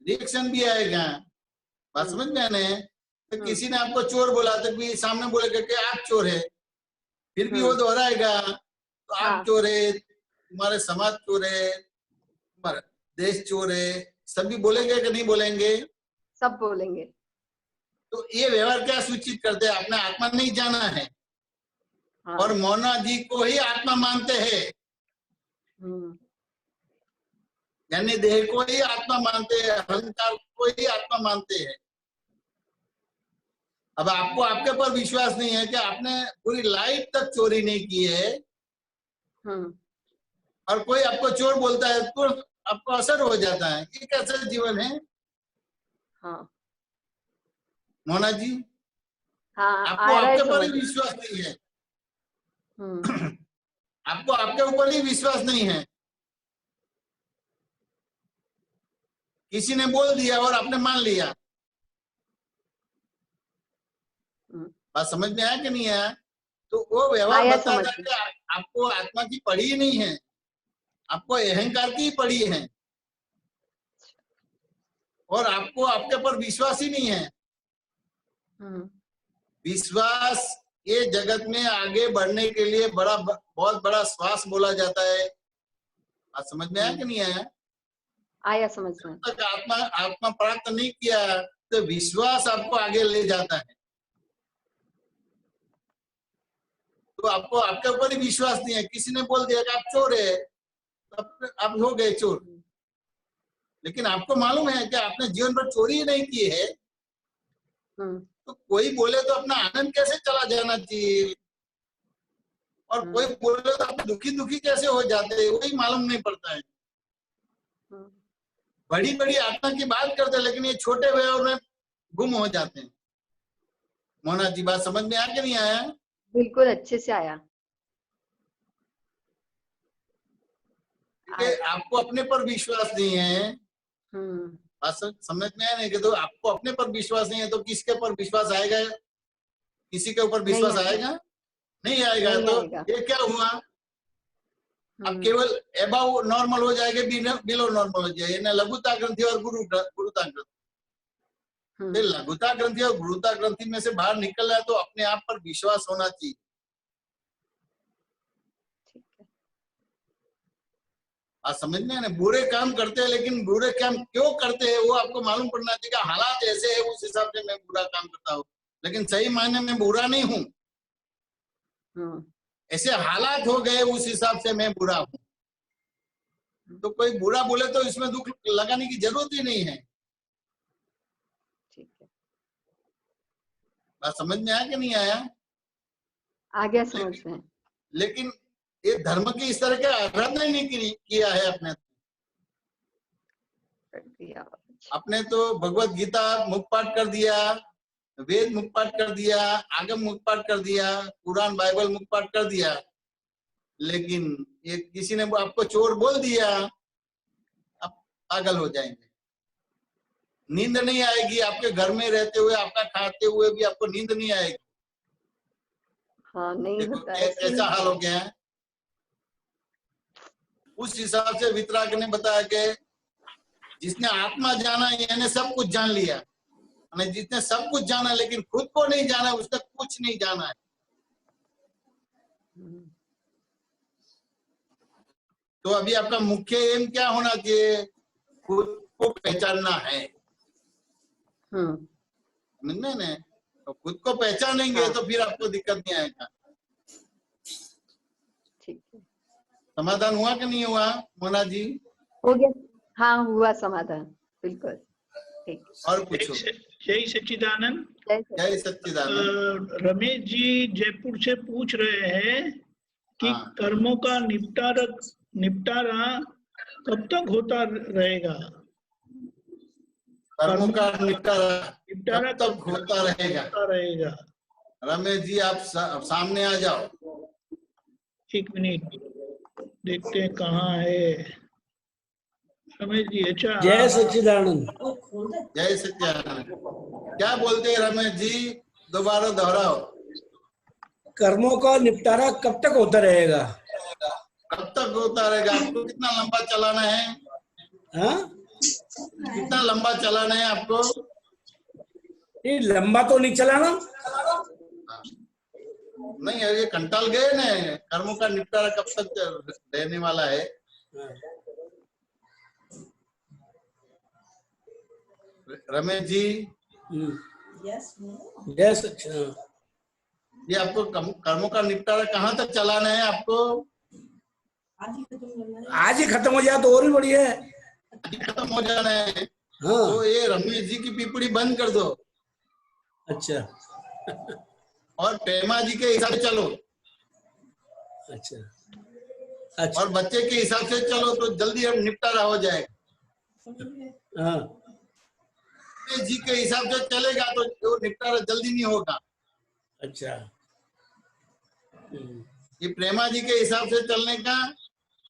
रिएक्शन भी आएगा। बात समझ में आने? तो किसी ने आपको चोर बोला तो भी सामने बोलेगा कि आप चोर है, फिर भी वो दोहराएगा तो आप हाँ। चोर है, तुम्हारे समाज चोर है, तुम्हारा देश चोर है, सभी बोलेंगे कि नहीं बोलेंगे? सब बोलेंगे। तो ये व्यवहार क्या सूचित करते हैं? आपने आत्मा नहीं जाना है। हाँ। और मोना जी को ही आत्मा मानते हैं, यानी देह को ही आत्मा मानते हैं, अहंकार को ही आत्मा मानते हैं। अब आपको आपके पर विश्वास नहीं है कि आपने पूरी लाइफ तक चोरी नहीं की है, और कोई आपको चोर बोलता है तो आपको असर हो जाता है। ये कैसा जीवन है? हाँ मोना जी, हाँ, आपको आ रहा है आपके पर ही समझ। विश्वास नहीं है। आपको आपके ऊपर ही विश्वास नहीं है। किसी ने बोल दिया और आपने मान लिया। बात समझ में आया कि नहीं आया? तो वो व्यवहार आया बताता समझ है में। कि आपको आत्मा की पड़ी ही नहीं है, आपको अहंकार की पड़ी है, और आपको आपके पर विश्वास ही नहीं है। विश्वास ये जगत में आगे बढ़ने के लिए बहुत बड़ा श्वास बोला जाता है। बात समझ में आया कि नहीं आया? आया समझ में। तक आत्मा प्राप्त नहीं किया तो विश्वास आपको आगे ले जाता है। तो आपको आपके ऊपर ही विश्वास नहीं है। किसी ने बोल दिया कि आप चोर है, तो आप हो गए चोर, लेकिन आपको मालूम है कि आपने जीवन भर चोरी ही नहीं की है। तो कोई बोले तो अपना आनंद कैसे चला जाना चाहिए, और कोई बोले तो आप दुखी दुखी कैसे हो जाते हैं, वही मालूम नहीं पड़ता है। बड़ी बड़ी आत्मा की बात करते हैं, लेकिन ये छोटे व्यवहार में गुम हो जाते हैं। मोना जी, बात समझ में आया कि नहीं आया? बिल्कुल अच्छे से आया। आपको अपने पर विश्वास नहीं है। बात समझ में आया नहीं कि? तो आपको अपने पर विश्वास नहीं है तो किसके पर विश्वास आएगा? किसी के ऊपर विश्वास आएगा? नहीं आएगा। तो ये क्या हुआ? अब केवल एबाव नॉर्मल हो जाएगा, बिलो नॉर्मल हो जाएगा। ना लघुता ग्रंथि और गुरुता ग्रंथि। लघुता ग्रंथि और गुरुता ग्रंथि में से बाहर निकलना है तो अपने आप पर विश्वास होना चाहिए। आज समझ में ना, बुरे काम करते हैं, लेकिन बुरे काम क्यों करते हैं वो आपको मालूम पड़ना चाहिए। हालात ऐसे है उस हिसाब से मैं बुरा काम करता हूँ, लेकिन सही मायने में बुरा नहीं हूँ। ऐसे हालात हो गए उस हिसाब से मैं बुरा हूँ। तो कोई बुरा बोले तो इसमें दुख लगाने की जरूरत ही नहीं है। बात समझ में आया कि नहीं आया? आ गया समझ में। लेकिन ये धर्म की इस तरह के आराधना नहीं किया है अपने तो भगवत गीता मुख पाठ कर दिया, वेद मुख पाठ कर दिया, आगम मुख पाठ कर दिया, कुरान बाइबल मुख पाठ कर दिया, लेकिन ये किसी ने आपको चोर बोल दिया, आप पागल हो जाएंगे। नींद नहीं आएगी, आपके घर में रहते हुए, आपका खाते हुए भी आपको नींद नहीं आएगी। हाँ, नहीं होता है। ऐसा हाल हो गया है। उस हिसाब से वितराग ने बताया कि जिसने आत्मा जाना यानी सब कुछ जान लिया, जिसने सब कुछ जाना लेकिन खुद को नहीं जाना, उसने कुछ नहीं जाना है। तो अभी आपका मुख्य एम क्या होना चाहिए? खुद को पहचानना है। समझने? तो खुद को पहचानेंगे तो फिर आपको दिक्कत नहीं आएगा। ठीक है। समाधान हुआ कि नहीं हुआ मोना जी? हो गया। हाँ, हुआ समाधान, बिल्कुल ठीक। और पूछो। जय सच्चिदानंद। जय सच्चिदानंद। रमेश जी जयपुर से पूछ रहे हैं कि कर्मों का निपटारा कब तक होता रहेगा? कर्मों का निपटारा कब तक होता रहेगा? रमेश जी आप सामने आ जाओ। एक मिनट देखते हैं कहाँ है रमेश जी। अच्छा जय सच्चिदानंद। जय सच्चिदानंद। क्या बोलते हैं रमेश जी, दोबारा दोहराओ। कर्मों का निपटारा कब तक होता रहेगा? कब तक होता रहेगा? आपको कितना लंबा चलाना है? हाँ, कितना लंबा चलाना है आपको? ये लंबा तो नहीं चलाना। नहीं, ये कंटाल गए ना, कर्मों का निपटारा कब तक रहने वाला है? रमेश जी जय सच्चिदानंद। ये आपको कर्मों का निपटारा कहाँ तक चलाना है आपको? आज ही खत्म हो जाए तो और भी बढ़िया है। खत्म हो जाना है। हाँ। तो ये रमेश जी की पीपड़ी बंद कर दो। अच्छा और प्रेमा जी के हिसाब से चलो। अच्छा अच्छा। और बच्चे के हिसाब से चलो तो जल्दी हम निपटारा हो जाएगा। हाँ। रमेश जी के हिसाब से चलेगा तो वो निपटारा जल्दी नहीं होगा। अच्छा। ये प्रेमा जी के हिसाब से चलने का,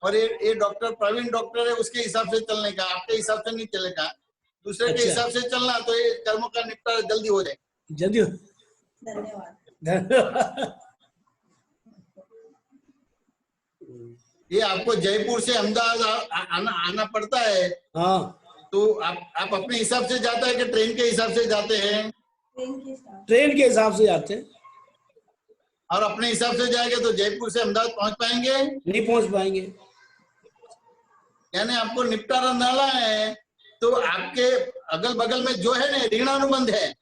और ये डॉक्टर प्रवीण डॉक्टर है उसके हिसाब से चलने का, आपके हिसाब से नहीं चलेगा। दूसरे के हिसाब से चलना तो ये कर्मों का निपटारा जल्दी हो जाएगा। जल्दी हो। धन्यवाद। ये आपको जयपुर से अहमदाबाद आना पड़ता है। हाँ। तो आप अपने हिसाब से जाता है कि ट्रेन के हिसाब से जाते हैं? ट्रेन के हिसाब से जाते हैं। और अपने हिसाब से जाएंगे तो जयपुर से अहमदाबाद पहुंच पाएंगे? नहीं पहुंच पाएंगे। यानी आपको निपटारा डाला है तो आपके अगल बगल में जो है ना ऋणानुबंध है।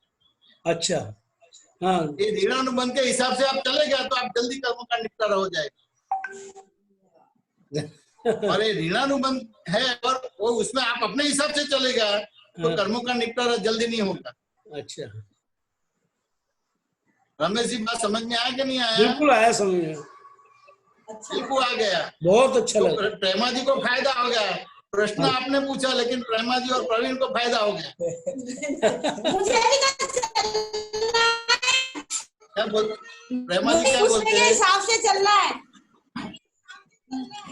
अच्छा। हाँ। ये ऋणानुबंध के हिसाब से आप चलेगा तो आप जल्दी कर्मों का निपटारा हो जाएगा। और ये ऋणानुबंध है और वो उसमें आप अपने हिसाब से चलेगा तो कर्मों का निपटारा जल्दी नहीं होगा। अच्छा। रमेश जी बात समझ में आया कि नहीं आया? बिल्कुल आया समझ में। बिल्कुल आ गया। बहुत अच्छा तो लगा। प्रेमा जी को फायदा हो गया। प्रश्न आपने पूछा लेकिन प्रेमा जी और प्रवीण को फायदा हो गया। क्या बोल प्रेमा जी क्या बोलते हैं? हिसाब से चलना है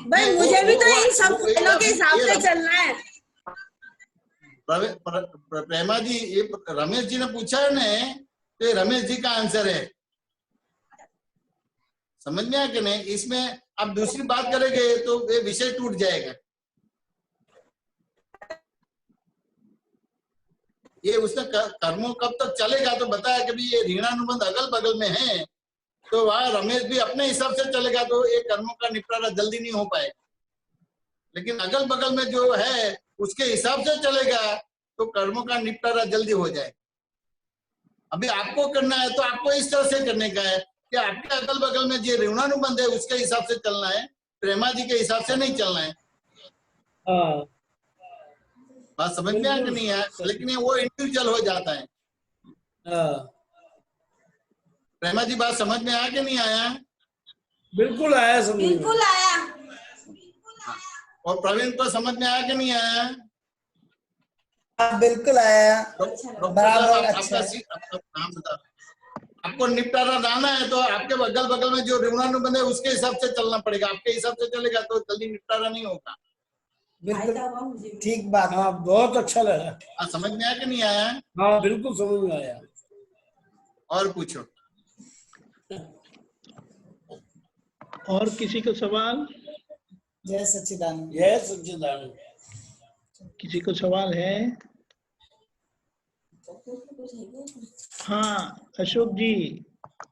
भाई, मुझे भी तो इन सब खेलों के हिसाब से चलना है। प्रेमा जी ये रमेश जी ने पूछा है ना, तो ये रमेश जी का आंसर है। समझ में आया कि नहीं? इसमें आप दूसरी बात करेंगे तो ये विषय टूट जाएगा। ये उसने कर्मों कब तक चलेगा तो बताया कि भी ये ऋणानुबंध अगल बगल में है तो वहां रमेश भी अपने हिसाब से चलेगा तो ये कर्मों का निपटारा जल्दी नहीं हो पाएगा। लेकिन अगल बगल में जो है उसके हिसाब से चलेगा तो कर्मों का निपटारा जल्दी हो जाए। अभी आपको करना है तो आपको इस तरह से करने का है कि आपके अगल बगल में जो ऋणानुबंध है उसके हिसाब से चलना है, प्रेमा जी के हिसाब से नहीं चलना है। बात समझ में आया कि नहीं है? लेकिन वो इंडिविजुअल हो जाता है। प्रेमा जी बात समझ में आया कि नहीं आया? बिल्कुल आया समझ में। बिल्कुल आया। और प्रवीण को समझ में आया कि नहीं आया? बिल्कुल आया। बराबर। आपका नाम बता। आपको निपटारा लाना है तो आपके अगल बगल में जो ऋणानुबंध है उसके हिसाब से चलना पड़ेगा। आपके हिसाब से चलेगा तो जल्दी निपटारा नहीं होगा। बिल्कुल ठीक बात। हाँ बहुत अच्छा लगा। समझ में आया कि नहीं आया? हाँ बिल्कुल समझ में आया। और पूछो। और किसी को सवाल? जय सच्चिदानंद। जय सच्चिदानंद। किसी को सवाल है? हाँ अशोक जी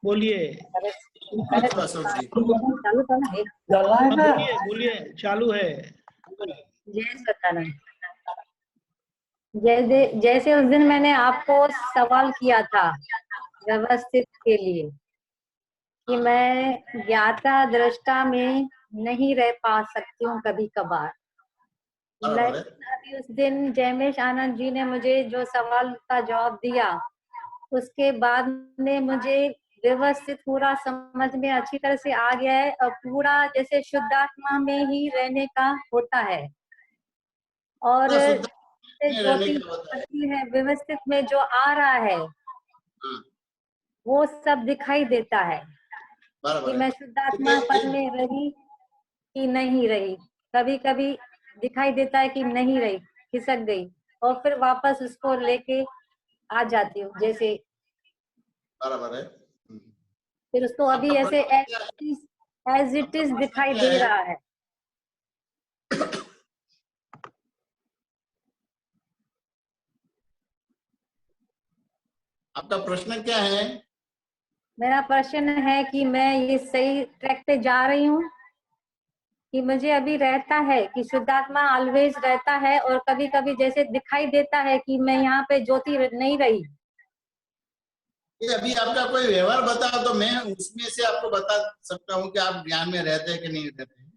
बोलिए। अशोक जी बोलिए बोलिए, चालू है। जय सच्चिदानंद। जैसे उस दिन मैंने आपको सवाल किया था व्यवस्थित के लिए कि मैं ज्ञाता दृष्टा में नहीं रह पा सकती हूँ कभी कभार। अभी उस दिन जयमेश आनंद जी ने मुझे जो सवाल का जवाब दिया उसके बाद में मुझे व्यवस्थित पूरा समझ में अच्छी तरह से आ गया है और पूरा जैसे शुद्धात्मा में ही रहने का होता है। और जो भी है व्यवस्थित में जो आ रहा है वो सब दिखाई देता है कि बराबर है। मैं शुद्धात्मा पद में रही कि नहीं रही। कभी कभी दिखाई देता है कि नहीं रही, खिसक गई, और फिर वापस उसको लेके आ जाती हूँ जैसे। बराबर है। फिर उसको अभी आपका ऐसे प्रश्न क्या है? एज इट इज आपका प्रश्न दिखाई क्या दे है? रहा है। आपका प्रश्न क्या है? मेरा प्रश्न है कि मैं ये सही ट्रैक पे जा रही हूँ, कि मुझे अभी रहता है कि शुद्धात्मा ऑलवेज रहता है, और कभी कभी जैसे दिखाई देता है कि मैं यहाँ पे ज्योति नहीं रही। ये अभी आपका कोई व्यवहार बताओ तो मैं उसमें से आपको बता सकता हूँ कि आप ज्ञान में रहते हैं कि नहीं रहते हैं।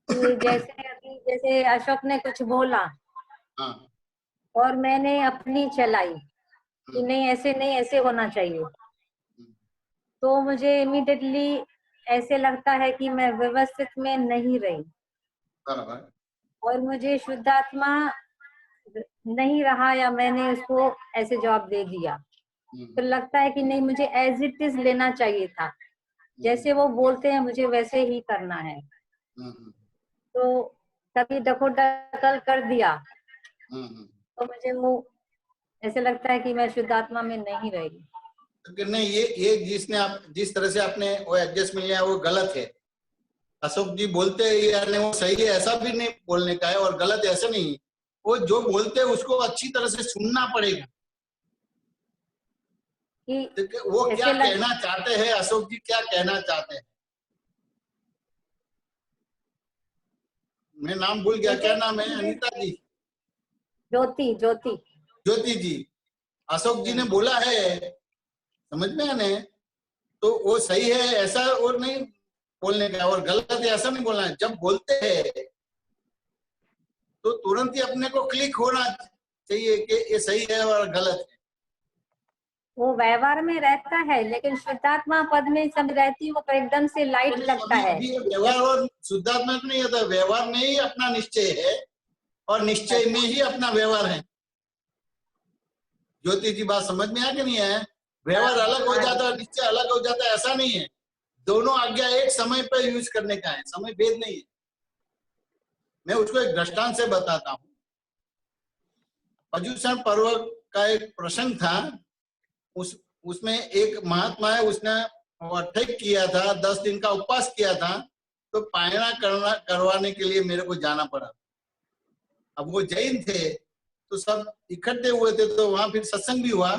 कि जैसे अभी जैसे अशोक ने कुछ बोला, हाँ। और मैंने अपनी चलाई कि नहीं ऐसे नहीं, ऐसे होना चाहिए, तो मुझे इमीडिएटली ऐसे लगता है कि मैं व्यवस्थित में नहीं रही, बराबर। और मुझे शुद्धात्मा नहीं रहा, या मैंने उसको ऐसे जवाब दे दिया। तो लगता है कि नहीं, मुझे एज इट इज लेना चाहिए था, जैसे वो बोलते हैं मुझे वैसे ही करना है। तो कभी दखल कर दिया तो मुझे वो ऐसे लगता है कि मैं शुद्धात्मा में नहीं रही। तो नहीं, ये जिस तरह से आपने वो एडजस्टमेंट लिया वो गलत है। अशोक जी बोलते हैं यानी वो सही है ऐसा भी नहीं बोलने का है, और गलत ऐसा नहीं। वो जो बोलते हैं उसको अच्छी तरह से सुनना पड़ेगा कि वो क्या कहना चाहते हैं, अशोक जी क्या कहना चाहते हैं। मैं नाम भूल गया, क्या नाम है? अनीता जी? ज्योति। ज्योति जी। अशोक जी ने बोला है, समझ में आने, तो वो सही है ऐसा और नहीं बोलने का, और गलत है ऐसा नहीं बोलना है। जब बोलते हैं तो तुरंत ही अपने को क्लिक होना चाहिए कि ये सही है और गलत है। वो व्यवहार में रहता है, लेकिन शुद्धात्मा पद में सब रहती हूँ तो एकदम से लाइट लगता है। अभी व्यवहार और शुद्धात्मा में नहीं होता, व्यवहार में ही अपना निश्चय है और निश्चय में ही अपना व्यवहार है। ज्योति जी बात समझ में आ कि नहीं है? व्यवहार अलग हो जाता है, निश्चय अलग हो जाता है, ऐसा नहीं है। दोनों आज्ञा एक समय पर यूज करने का है, समय भेद नहीं है। मैं उसको एक दृष्टांत से बताता हूँ। पर्युषण पर्व का एक प्रसंग था, उसमें एक महात्मा है, उसने ठेक किया था, 10 दिन का उपवास किया था, तो पायना करवाने के लिए मेरे को जाना पड़ा। अब वो जैन थे तो सब इकट्ठे हुए थे, तो वहां फिर सत्संग भी हुआ।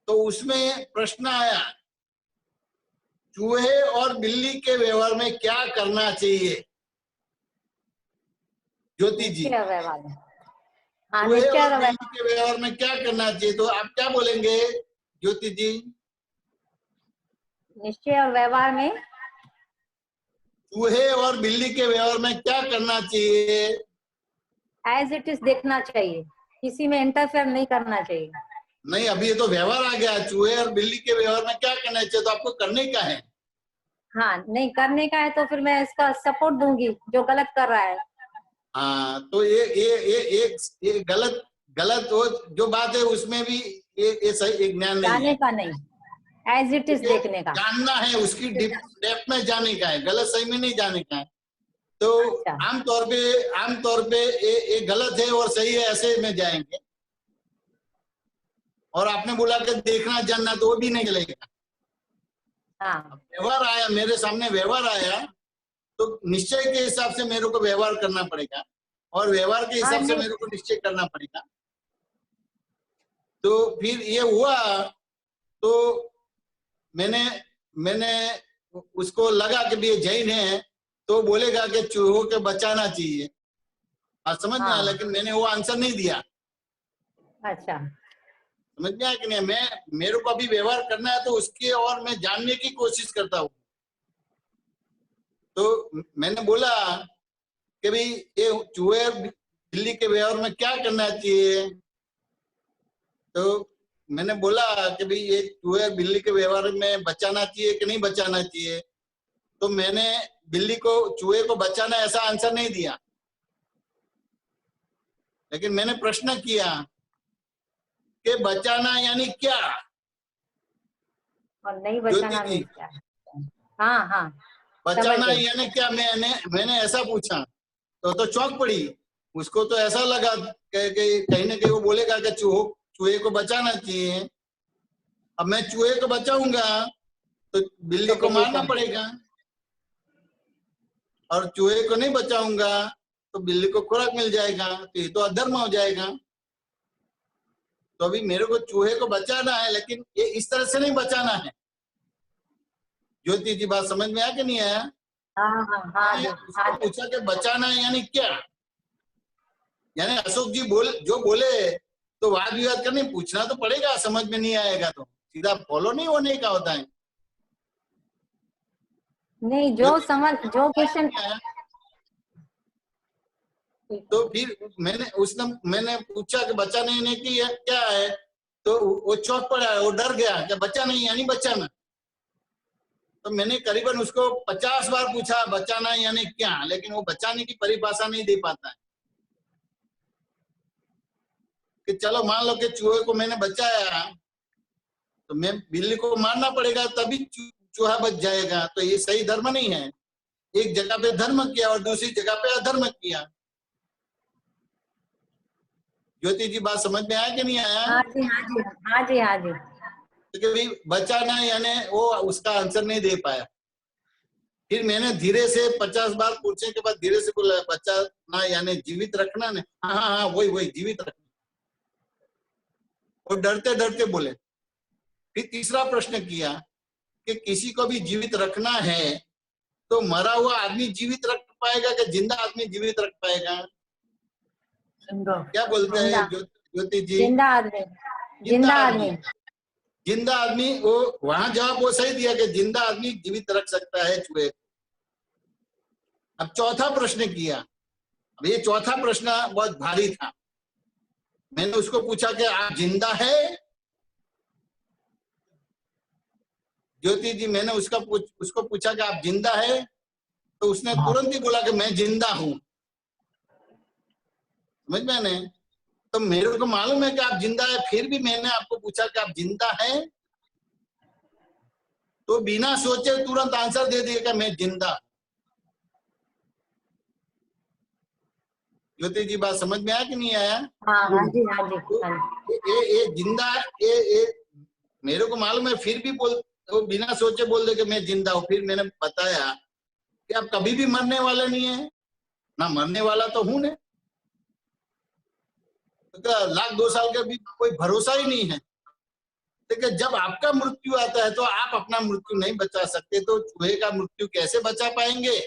तो उसमें प्रश्न आया, चूहे और बिल्ली के व्यवहार में क्या करना चाहिए? ज्योति जी, चूहे और बिल्ली के व्यवहार में क्या करना चाहिए? तो आप क्या बोलेंगे ज्योति जी? निश्चय और व्यवहार में चूहे और बिल्ली के व्यवहार में क्या करना चाहिए? एज इट इज देखना चाहिए, किसी में इंटरफेयर नहीं करना चाहिए। नहीं, अभी ये तो व्यवहार आ गया। चूहे और बिल्ली के व्यवहार में क्या करना चाहिए, तो आपको करने का है। हाँ, नहीं करने का है तो फिर मैं इसका सपोर्ट दूंगी जो गलत कर रहा है। हाँ, तो ये गलत हो जो बात है, उसमें भी ये सही एक ज्ञान नहीं जाने है। का नहीं, एज इट इज देखने का, जानना है, उसकी डेप्थ में जाने का है, गलत सही में नहीं जाने का है। तो आमतौर पे ये गलत है और सही है ऐसे में जाएंगे। और आपने बोला कि देखना जानना, तो वो भी नहीं चलेगा। हाँ। व्यवहार आया मेरे सामने, व्यवहार आया तो निश्चय के हिसाब से मेरे को व्यवहार करना पड़ेगा, और व्यवहार के हिसाब से मेरे को निश्चय करना पड़ेगा। तो फिर ये हुआ, तो मैंने उसको लगा कि ये जैन है तो बोलेगा कि चूहों के बचाना चाहिए। आज समझ में आया, लेकिन मैंने वो आंसर नहीं दिया। अच्छा, समझ में आया कि नहीं? मेरे को अभी व्यवहार करना है तो उसके और मैं जानने की कोशिश करता हूँ। तो मैंने बोला कि भाई ये चूहे बिल्ली के व्यवहार में क्या करना चाहिए? तो मैंने बोला कि भाई ये चूहे बिल्ली के व्यवहार में बचाना चाहिए कि नहीं बचाना चाहिए। तो मैंने चूहे को बचाना ऐसा आंसर नहीं दिया, लेकिन मैंने प्रश्न किया कि बचाना यानी क्या? और नहीं बचाना ज्योति जी, मीन्स क्या है? हाँ हाँ बचाना समझ गई। यानी क्या? मैंने ऐसा पूछा तो चौंक पड़ी। उसको तो ऐसा लगा कि कहीं ना कहीं वो बोलेगा कि चूहे को बचाना चाहिए। अब मैं चूहे को बचाऊंगा तो बिल्ली को मारना पड़ेगा, और चूहे को नहीं बचाऊंगा तो बिल्ली को खुराक मिल जाएगा, तो ये तो अधर्म हो जाएगा। तो अभी मेरे को चूहे को बचाना है, लेकिन ये इस तरह से नहीं बचाना है। ज्योति जी, बात समझ में आया कि नहीं आया? हाँ हाँ हाँ जी, उसको हाँ जी। पूछा कि बचाना है यानी क्या? यानी अशोक जी जो बोले तो वाद विवाद करने पूछना तो पड़ेगा, समझ में नहीं आएगा तो सीधा फॉलो नहीं होने का होता है। नहीं, जो क्वेश्चन तो फिर मैंने पूछा कि बचाने ने की क्या है, तो वो चौंक पड़ा, वो डर गया कि बचा नहीं यानी बचाना। तो मैंने करीबन उसको 50 बार पूछा बचाना यानी क्या, लेकिन वो बचाने की परिभाषा नहीं दे पाता है। कि चलो मान लो कि चूहे को मैंने बचाया तो मैं बिल्ली को मारना पड़ेगा तभी चूहा बच जाएगा, तो ये सही धर्म नहीं है। एक जगह पे धर्म किया और दूसरी जगह पे अधर्म किया। ज्योति जी, बात समझ में आया कि नहीं आया? हाँ जी हाँ जी हाँ जी हाँ जी। तो कभी बचाना यानी वो उसका आंसर नहीं दे पाया। फिर मैंने धीरे से 50 बार पूछने के बाद धीरे से बोला बचाना यानी जीवित रखना ने। हाँ हाँ वही जीवित रखना। और डरते डरते बोले। फिर तीसरा प्रश्न किया कि किसी को भी जीवित रखना है तो मरा हुआ आदमी जीवित रख पाएगा कि जिंदा आदमी जीवित रख पाएगा? क्या बोलते हैं ज्योति जी? जिंदा आदमी जिंदा आदमी वो वहां जवाब वो सही दिया कि जिंदा आदमी जीवित रख सकता है चूहे। अब चौथा प्रश्न किया। अब ये चौथा प्रश्न बहुत भारी था। मैंने उसको पूछा कि आप जिंदा है? ज्योति जी, मैंने उसको पूछा कि आप जिंदा है, तो उसने तुरंत ही बोला कि मैं जिंदा हूं। समझ में नहीं? तो मेरे को मालूम है कि आप जिंदा है, फिर भी मैंने आपको पूछा कि आप जिंदा हैं, तो बिना सोचे तुरंत आंसर दे दिया कि मैं जिंदा। ज्योति जी, बात समझ में आया कि नहीं आया? हाँ जी हाँ जी। ये जिंदा ये मेरे को मालूम है, फिर भी तो बिना सोचे बोल दे कि मैं जिंदा हूँ। फिर मैंने बताया कि आप कभी भी मरने वाले नहीं है ना, मरने वाला तो हूं ने, तो लाख 2 साल का भी कोई भरोसा ही नहीं है। देखिए, जब आपका मृत्यु आता है तो आप अपना मृत्यु नहीं बचा सकते, तो चूहे का मृत्यु कैसे बचा पाएंगे?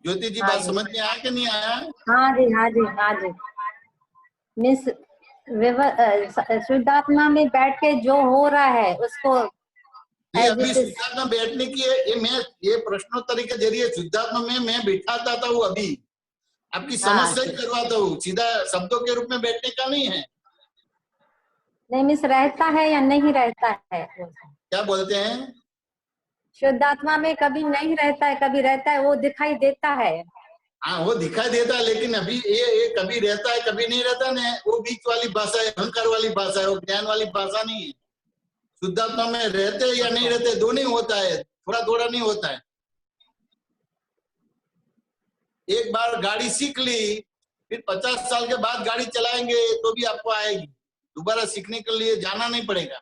ज्योति जी, बात समझ में आया कि नहीं आया? हाँ जी हाँ जी हाँ जी। मिस शुद्धात्मा में बैठ के जो हो रहा है उसको अभी शुद्धात्मा बैठने की ये प्रश्नोत्तरी के जरिए शुद्धात्मा में मैं बिठाता था। वो अभी आपकी समझ से करवाता हूँ, सीधा शब्दों के रूप में बैठने का नहीं है। नहीं मिस, रहता है या नहीं रहता है? क्या बोलते हैं? शुद्धात्मा में कभी नहीं रहता है, कभी रहता है, वो दिखाई देता है। हाँ, वो दिखाई देता है, लेकिन अभी ये कभी रहता है कभी नहीं रहता है, वो बीच वाली भाषा है, अहंकार वाली भाषा है, वो ज्ञान वाली भाषा नहीं है। शुद्धात्मा में रहते या नहीं रहते दोनों ही होता है, थोड़ा थोड़ा नहीं होता है। एक बार गाड़ी सीख ली, फिर 50 साल के बाद गाड़ी चलाएंगे तो भी आपको आएगी। दोबारा सीखने के लिए जाना नहीं पड़ेगा।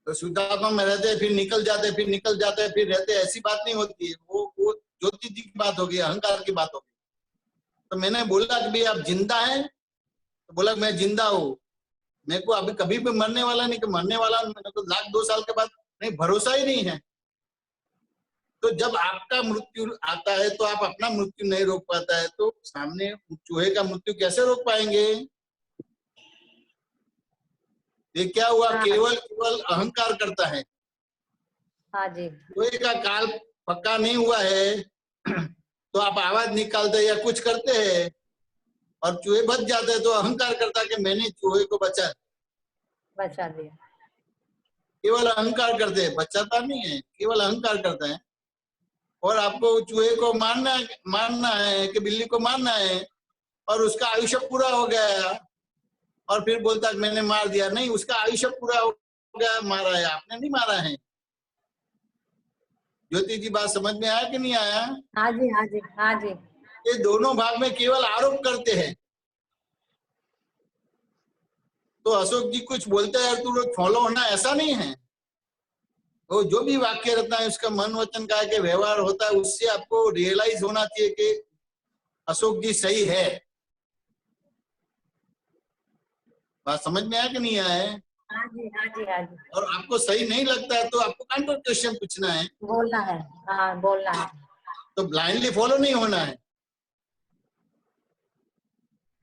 तो शुद्धात्मा में रहते हैं, फिर निकल जाते हैं, फिर निकल जाते हैं, फिर रहते हैं, ऐसी बात नहीं होती है। वो ज्योति जी की बात होगी, अहंकार की बात होगी। तो मैंने बोला कि भाई आप जिंदा हैं? तो बोला मैं जिंदा हूँ, मेरे को अभी कभी भी मरने वाला नहीं, कि मरने वाला मेरे को लाख 2 साल के बाद नहीं, भरोसा ही नहीं है। तो जब आपका मृत्यु आता है तो आप अपना मृत्यु नहीं रोक पाता है, तो सामने चूहे का मृत्यु कैसे रोक पाएंगे? ये क्या हुआ? केवल अहंकार करता है। हाँ जी। चूहे का काल पक्का नहीं हुआ है तो आप आवाज निकालते या कुछ करते हैं और चूहे बच जाते हैं, तो अहंकार करता है कि मैंने चूहे को बचा दिया। केवल अहंकार करते हैं, बचाता नहीं है, केवल अहंकार करता है। और आपको चूहे को मारना है कि बिल्ली को मारना है, और उसका आयुष्य पूरा हो गया और फिर बोलता है मैंने मार दिया। नहीं, उसका आयुष्य पूरा हो गया, मारा है, आपने नहीं मारा है। ज्योति जी बात समझ में आया कि नहीं आया? हाँ जी, हाँ जी, हाँ जी। ये दोनों भाग में केवल आरोप करते हैं। तो अशोक जी कुछ बोलते हैं तो फॉलो होना ऐसा नहीं है। वो जो भी वाक्य रहता है उसका मन वचन का के व्यवहार होता है, उससे आपको रियलाइज होना चाहिए कि अशोक जी सही है। बात समझ में आया कि नहीं आया है? हाँ जी, हाँ जी, हाँ जी। और आपको सही नहीं लगता है तो आपको काउंटर क्वेश्चन पूछना है, बोलना है, हाँ बोलना है। तो ब्लाइंडली फॉलो नहीं होना है।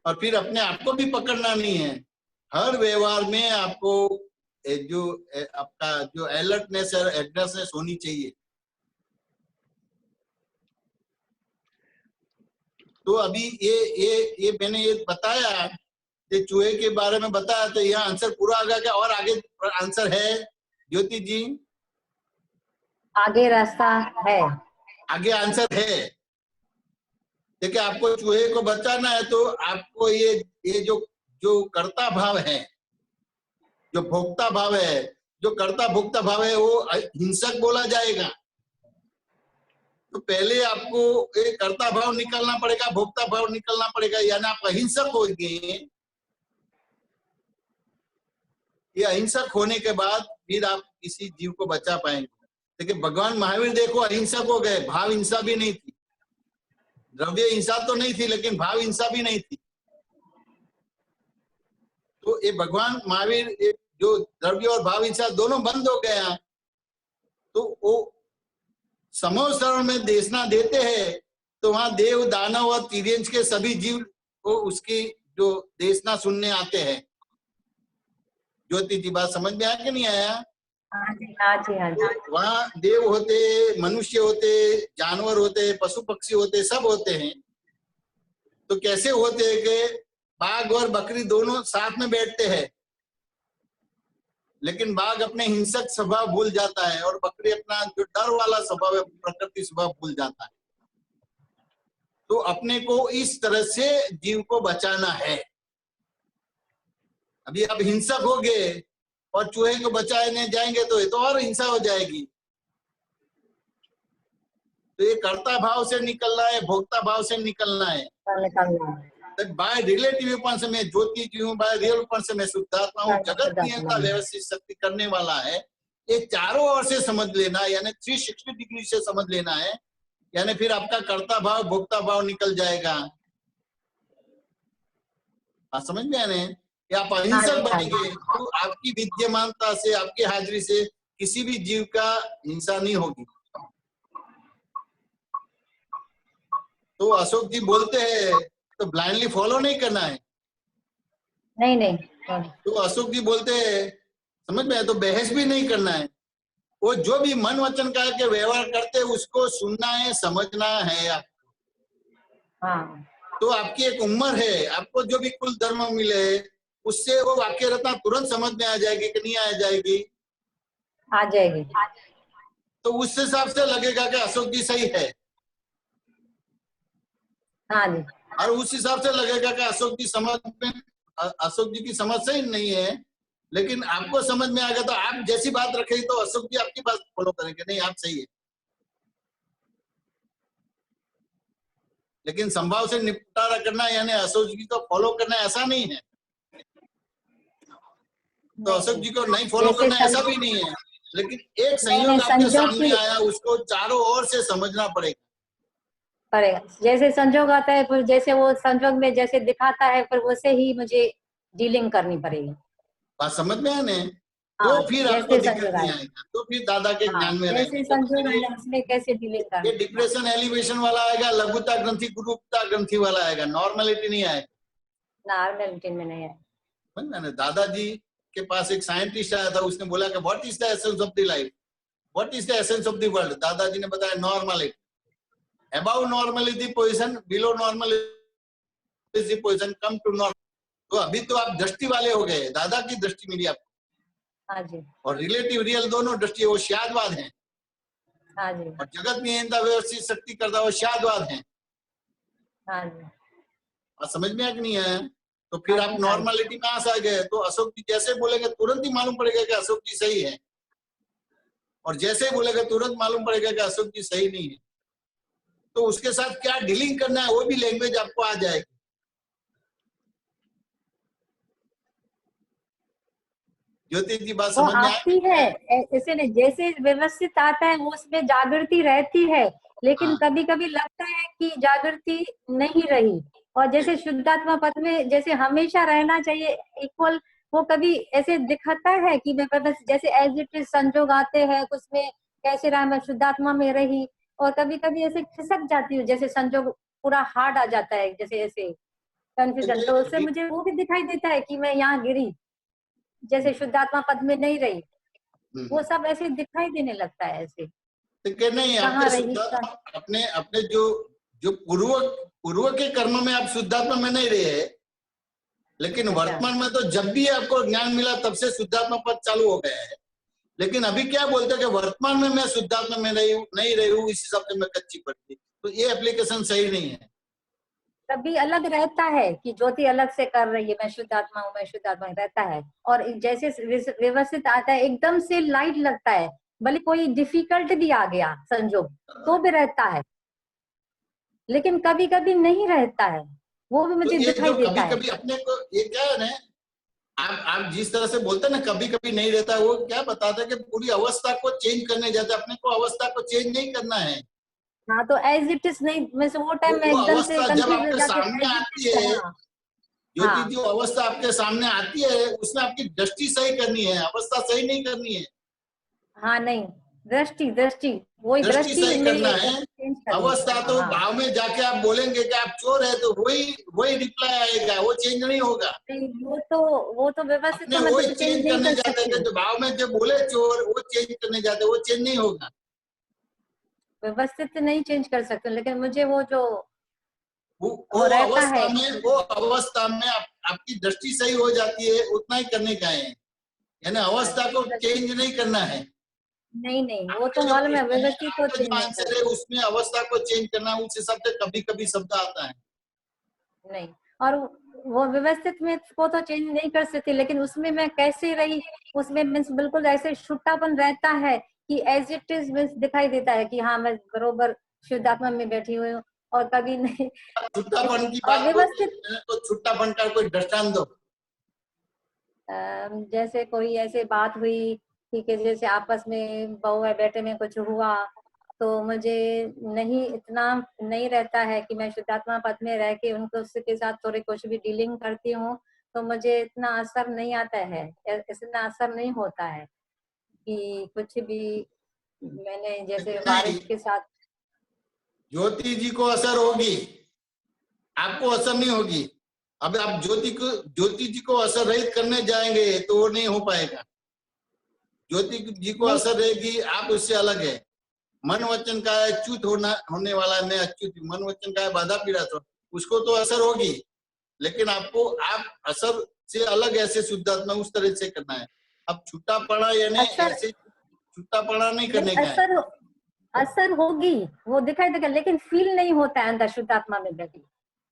और फिर अपने आप को भी पकड़ना नहीं है। हर व्यवहार में आपको जो आपका जो अलर्टनेस और एड्रेसनेस होनी चाहिए। तो अभी ये मैंने ये बताया, ये चूहे के बारे में बताया, तो यहाँ आंसर पूरा आ गया क्या? और आगे आंसर है ज्योति जी? आगे रास्ता है, आगे आंसर है। देखिए, आपको चूहे को बचाना है तो आपको ये जो कर्ता भाव है, जो भोक्ता भाव है, जो कर्ता भोक्ता भाव है वो हिंसक बोला जाएगा। तो पहले आपको ये कर्ता भाव निकलना पड़ेगा, भोक्ता भाव निकलना पड़ेगा, यानी आप अहिंसक होंगे। ये अहिंसक होने के बाद फिर आप किसी जीव को बचा पाएंगे। देखिए, भगवान महावीर देखो अहिंसक हो गए, भाव हिंसा भी नहीं थी। द्रव्य हिंसा तो नहीं थी लेकिन भाव हिंसा भी नहीं थी। तो ये भगवान महावीर जो द्रव्य और भाव हिंसा दोनों बंद हो गया, तो वो समूह शरण में देशना देते हैं, तो वहां देव दानव और तिर्यंश के सभी जीव को उसकी जो देशना सुनने आते हैं। ज्योति जी बात समझ में आया कि नहीं आया? हाँ जी, हाँ जी, हाँ जी। वहां देव होते, मनुष्य होते, जानवर होते, पशु पक्षी होते, सब होते हैं। तो कैसे होते हैं कि बाघ और बकरी दोनों साथ में बैठते हैं, लेकिन बाघ अपने हिंसक स्वभाव भूल जाता है और बकरी अपना जो डर वाला स्वभाव है, प्रकृति स्वभाव भूल जाता है। तो अपने को इस तरह से जीव को बचाना है। अभी आप हिंसक हो गए और चूहे को बचाने जाएंगे तो ये तो और हिंसा हो जाएगी। तो ये कर्ता भाव से निकलना है, भोक्ता भाव से निकलना है। बाय रिलेटिव पॉइंट से मैं ज्योति जी हूँ, बाय रियल पॉइंट से मैं शुद्धात्मा हूँ, जगत नियंता व्यवस्थित शक्ति करने वाला है। ये चारों ओर से समझ लेना, यानी 360 डिग्री से समझ लेना है, यानी फिर आपका कर्ता भाव भोक्ता भाव निकल जाएगा। बात समझ में आने? आप अहिंसक बनेंगे तो आपकी विद्यमानता से, आपकी हाजिरी से किसी भी जीव का हिंसा नहीं होगी। तो अशोक जी बोलते हैं तो ब्लाइंडली फॉलो नहीं करना है। नहीं नहीं। तो अशोक जी बोलते हैं, समझ में आया, तो बहस भी नहीं करना है। वो जो भी मन वचन का के व्यवहार करते हैं उसको सुनना है, समझना है आपको। हाँ। तो आपकी एक उम्र है, आपको जो भी कुल धर्म मिले उससे वो वाक्य रत्ना तुरंत समझ में आ जाएगी कि नहीं आ जाएगी? आ जाएगी। तो उस हिसाब से लगेगा कि अशोक जी सही है। हाँ जी। और उस हिसाब से लगेगा कि अशोक जी समझ में, अशोक जी की समझ सही नहीं है, लेकिन आपको समझ में आ गया तो आप जैसी बात रखेंगे तो अशोक जी आपकी बात फॉलो करेंगे, नहीं आप सही है। लेकिन संभाव से निपटारा करना यानी अशोक जी को फॉलो करना ऐसा नहीं है। तो अशोक जी को नहीं फॉलो करना ऐसा भी नहीं है, लेकिन एक संयोग आपके सामने आया, उसको चारों ओर से समझना पड़ेगा। जैसे संजोग आता है, फिर जैसे वो संजोग में जैसे दिखाता है, फिर वैसे ही मुझे डीलिंग करनी पड़ेगी। बात समझ में आने? तो फिर आपको दिक्कत नहीं आएगा, तो फिर दादा के ज्ञान में जैसे संजोग है उसमें कैसे डीलिंग करना। ये डिप्रेशन एलिवेशन वाला आएगा, लघुता ग्रंथि गुरुता ग्रंथि वाला आएगा, नॉर्मलिटी नहीं आएगा। नॉर्मलिटी में नहीं है। समझ में? दादाजी के पास एक साइंटिस्ट आया था, उसने बोला कि what is the essence of the life, what is the essence of the world? दादाजी ने बताया normality. Above normal is the position, below normal is the position, come to normal. तो अभी तो आप दृष्टि वाले हो गए, दादा की दृष्टि मिली आपको। हाँ जी। और रिलेटिव रियल दोनों दृष्टि वो शादवाद है। हाँ जी। और जगत नियंता व्यवस्थित शक्ति करता वो शादवाद है। हाँ जी। बात समझ में आ कि नहीं है? तो फिर आप नॉर्मलिटी में आ गए। तो अशोक जी जैसे बोलेंगे तुरंत ही मालूम पड़ेगा कि अशोक जी सही है, और जैसे ही बोलेगा तुरंत मालूम पड़ेगा कि अशोक जी सही नहीं है। तो उसके साथ क्या डीलिंग करना है वो भी लैंग्वेज आपको आ जाएगी। ज्योति जी बात वो समझ में आती है ऐसे नहीं, जैसे व्यवस्थित आता है वो उसमें जागृति रहती है, लेकिन हाँ। कभी कभी लगता है कि जागृति नहीं रही। और जैसे शुद्धात्मा पद में जैसे हमेशा रहना चाहिए इक्वल, वो कभी ऐसे दिखाता है कि मैं बस जैसे एज इट इज संजोग आते हैं कुछ में कैसे रहा, मैं शुद्धात्मा में रही। और कभी कभी ऐसे खिसक जाती हूँ, जैसे संजोग पूरा हार्ड आ जाता है, जैसे ऐसे कंफ्यूजन, तो उससे मुझे वो भी दिखाई देता है कि मैं यहाँ गिरी, जैसे शुद्धात्मा पद में नहीं रही। वो सब ऐसे दिखाई देने लगता है ऐसे। तो नहीं कहाँ आपके रही शुद्धात्मा अपने अपने जो पूर्व के कर्म में आप शुद्धात्मा में नहीं रहे, लेकिन वर्तमान में तो जब भी आपको ज्ञान मिला तब से शुद्धात्मा पद चालू हो गया है। लेकिन अभी क्या बोलते हैं कि वर्तमान में मैं शुद्धात्मा में नहीं रही हूँ, इस हिसाब से मैं कच्ची पड़ती। तो ये एप्लीकेशन सही नहीं है। तभी अलग रहता है कि ज्योति अलग से कर रही है, मैं शुद्धात्मा हूँ, मैं शुद्धात्मा रहता है। और जैसे व्यवस्थित आता है एकदम से लाइट लगता है, भले कोई डिफिकल्ट भी आ गया संजोग तो भी रहता है, लेकिन कभी कभी नहीं रहता है, वो भी मुझे तो ये दिखाई जो देता कभी कभी अपने को ये क्या है ना, आप जिस तरह से बोलते हैं ना कभी कभी नहीं रहता, वो क्या बताता है कि पूरी अवस्था को चेंज करने जाते। अपने को अवस्था को चेंज नहीं करना है। हाँ, तो एज इट इज नहीं, मैं वो टाइम में वो एकदम से अवस्था जब कंफ्यूज हो आपके जाती सामने है। आती है, ज्योति जो अवस्था आपके सामने आती है उसमें आपकी दृष्टि सही करनी है, अवस्था सही नहीं करनी है। हाँ नहीं, दृष्टि वही दृष्टि सही मेरी करना है। अवस्था तो भाव में जाके आप बोलेंगे कि आप चोर है तो वही रिप्लाई आएगा, वो चेंज नहीं होगा। वो तो व्यवस्थित अपने तो मैं वही तो चेंज नहीं करने कर जाते सकती। थे, जो भाव में जो बोले चोर वो चेंज करने जाते, वो चेंज नहीं होगा। व्यवस्थित नहीं चेंज कर सकते, लेकिन मुझे वो जो वो रहता है, अवस्था में आपकी दृष्टि सही हो जाती है, उतना ही करने का है। यानी अवस्था को चेंज नहीं करना है। नहीं वो तो मालूम है, व्यवस्थित को चेंज नहीं आंसर है उसमें अवस्था को चेंज करना, उस हिसाब से कभी कभी शब्द आता है नहीं। और वो व्यवस्थित में को तो चेंज नहीं कर सकती, लेकिन उसमें मैं कैसे रही, उसमें मीन्स बिल्कुल ऐसे छुट्टापन रहता है कि एज इट इज मीन्स दिखाई देता है कि हाँ मैं बरोबर शुद्धात्मा में बैठी हुई हूँ। और कभी नहीं छुट्टापन की बात व्यवस्थित, तो छुट्टापन का कोई दृष्टांत दो। जैसे कोई ऐसे बात हुई, ठीक है, जैसे आपस में बहू या बेटे में कुछ हुआ, तो मुझे नहीं इतना नहीं रहता है कि मैं शुद्धात्मा पद में रह के उनको उसके साथ थोड़ी कुछ भी डीलिंग करती हूँ, तो मुझे इतना असर नहीं आता है, इतना असर नहीं होता है कि कुछ भी मैंने जैसे बारिश के साथ। ज्योति जी को असर होगी, आपको असर नहीं होगी। अब आप ज्योति जी को असर रहित करने जाएंगे तो वो नहीं हो पाएगा। ज्योति जी को असर रहेगी, आप उससे अलग है। मन वचन का अच्युत होने वाला है, मैं अच्युत, मन वचन का बाधा पीड़ा, तो उसको तो असर होगी, लेकिन आप असर से अलग ऐसे शुद्धात्मा उस तरह से करना है। अब छुट्टा पड़ा यानी ऐसे छुट्टा पड़ा नहीं करने का है। असर होगी, वो दिखाई देगा, लेकिन फील नहीं होता है अंदर शुद्धात्मा में बैठी,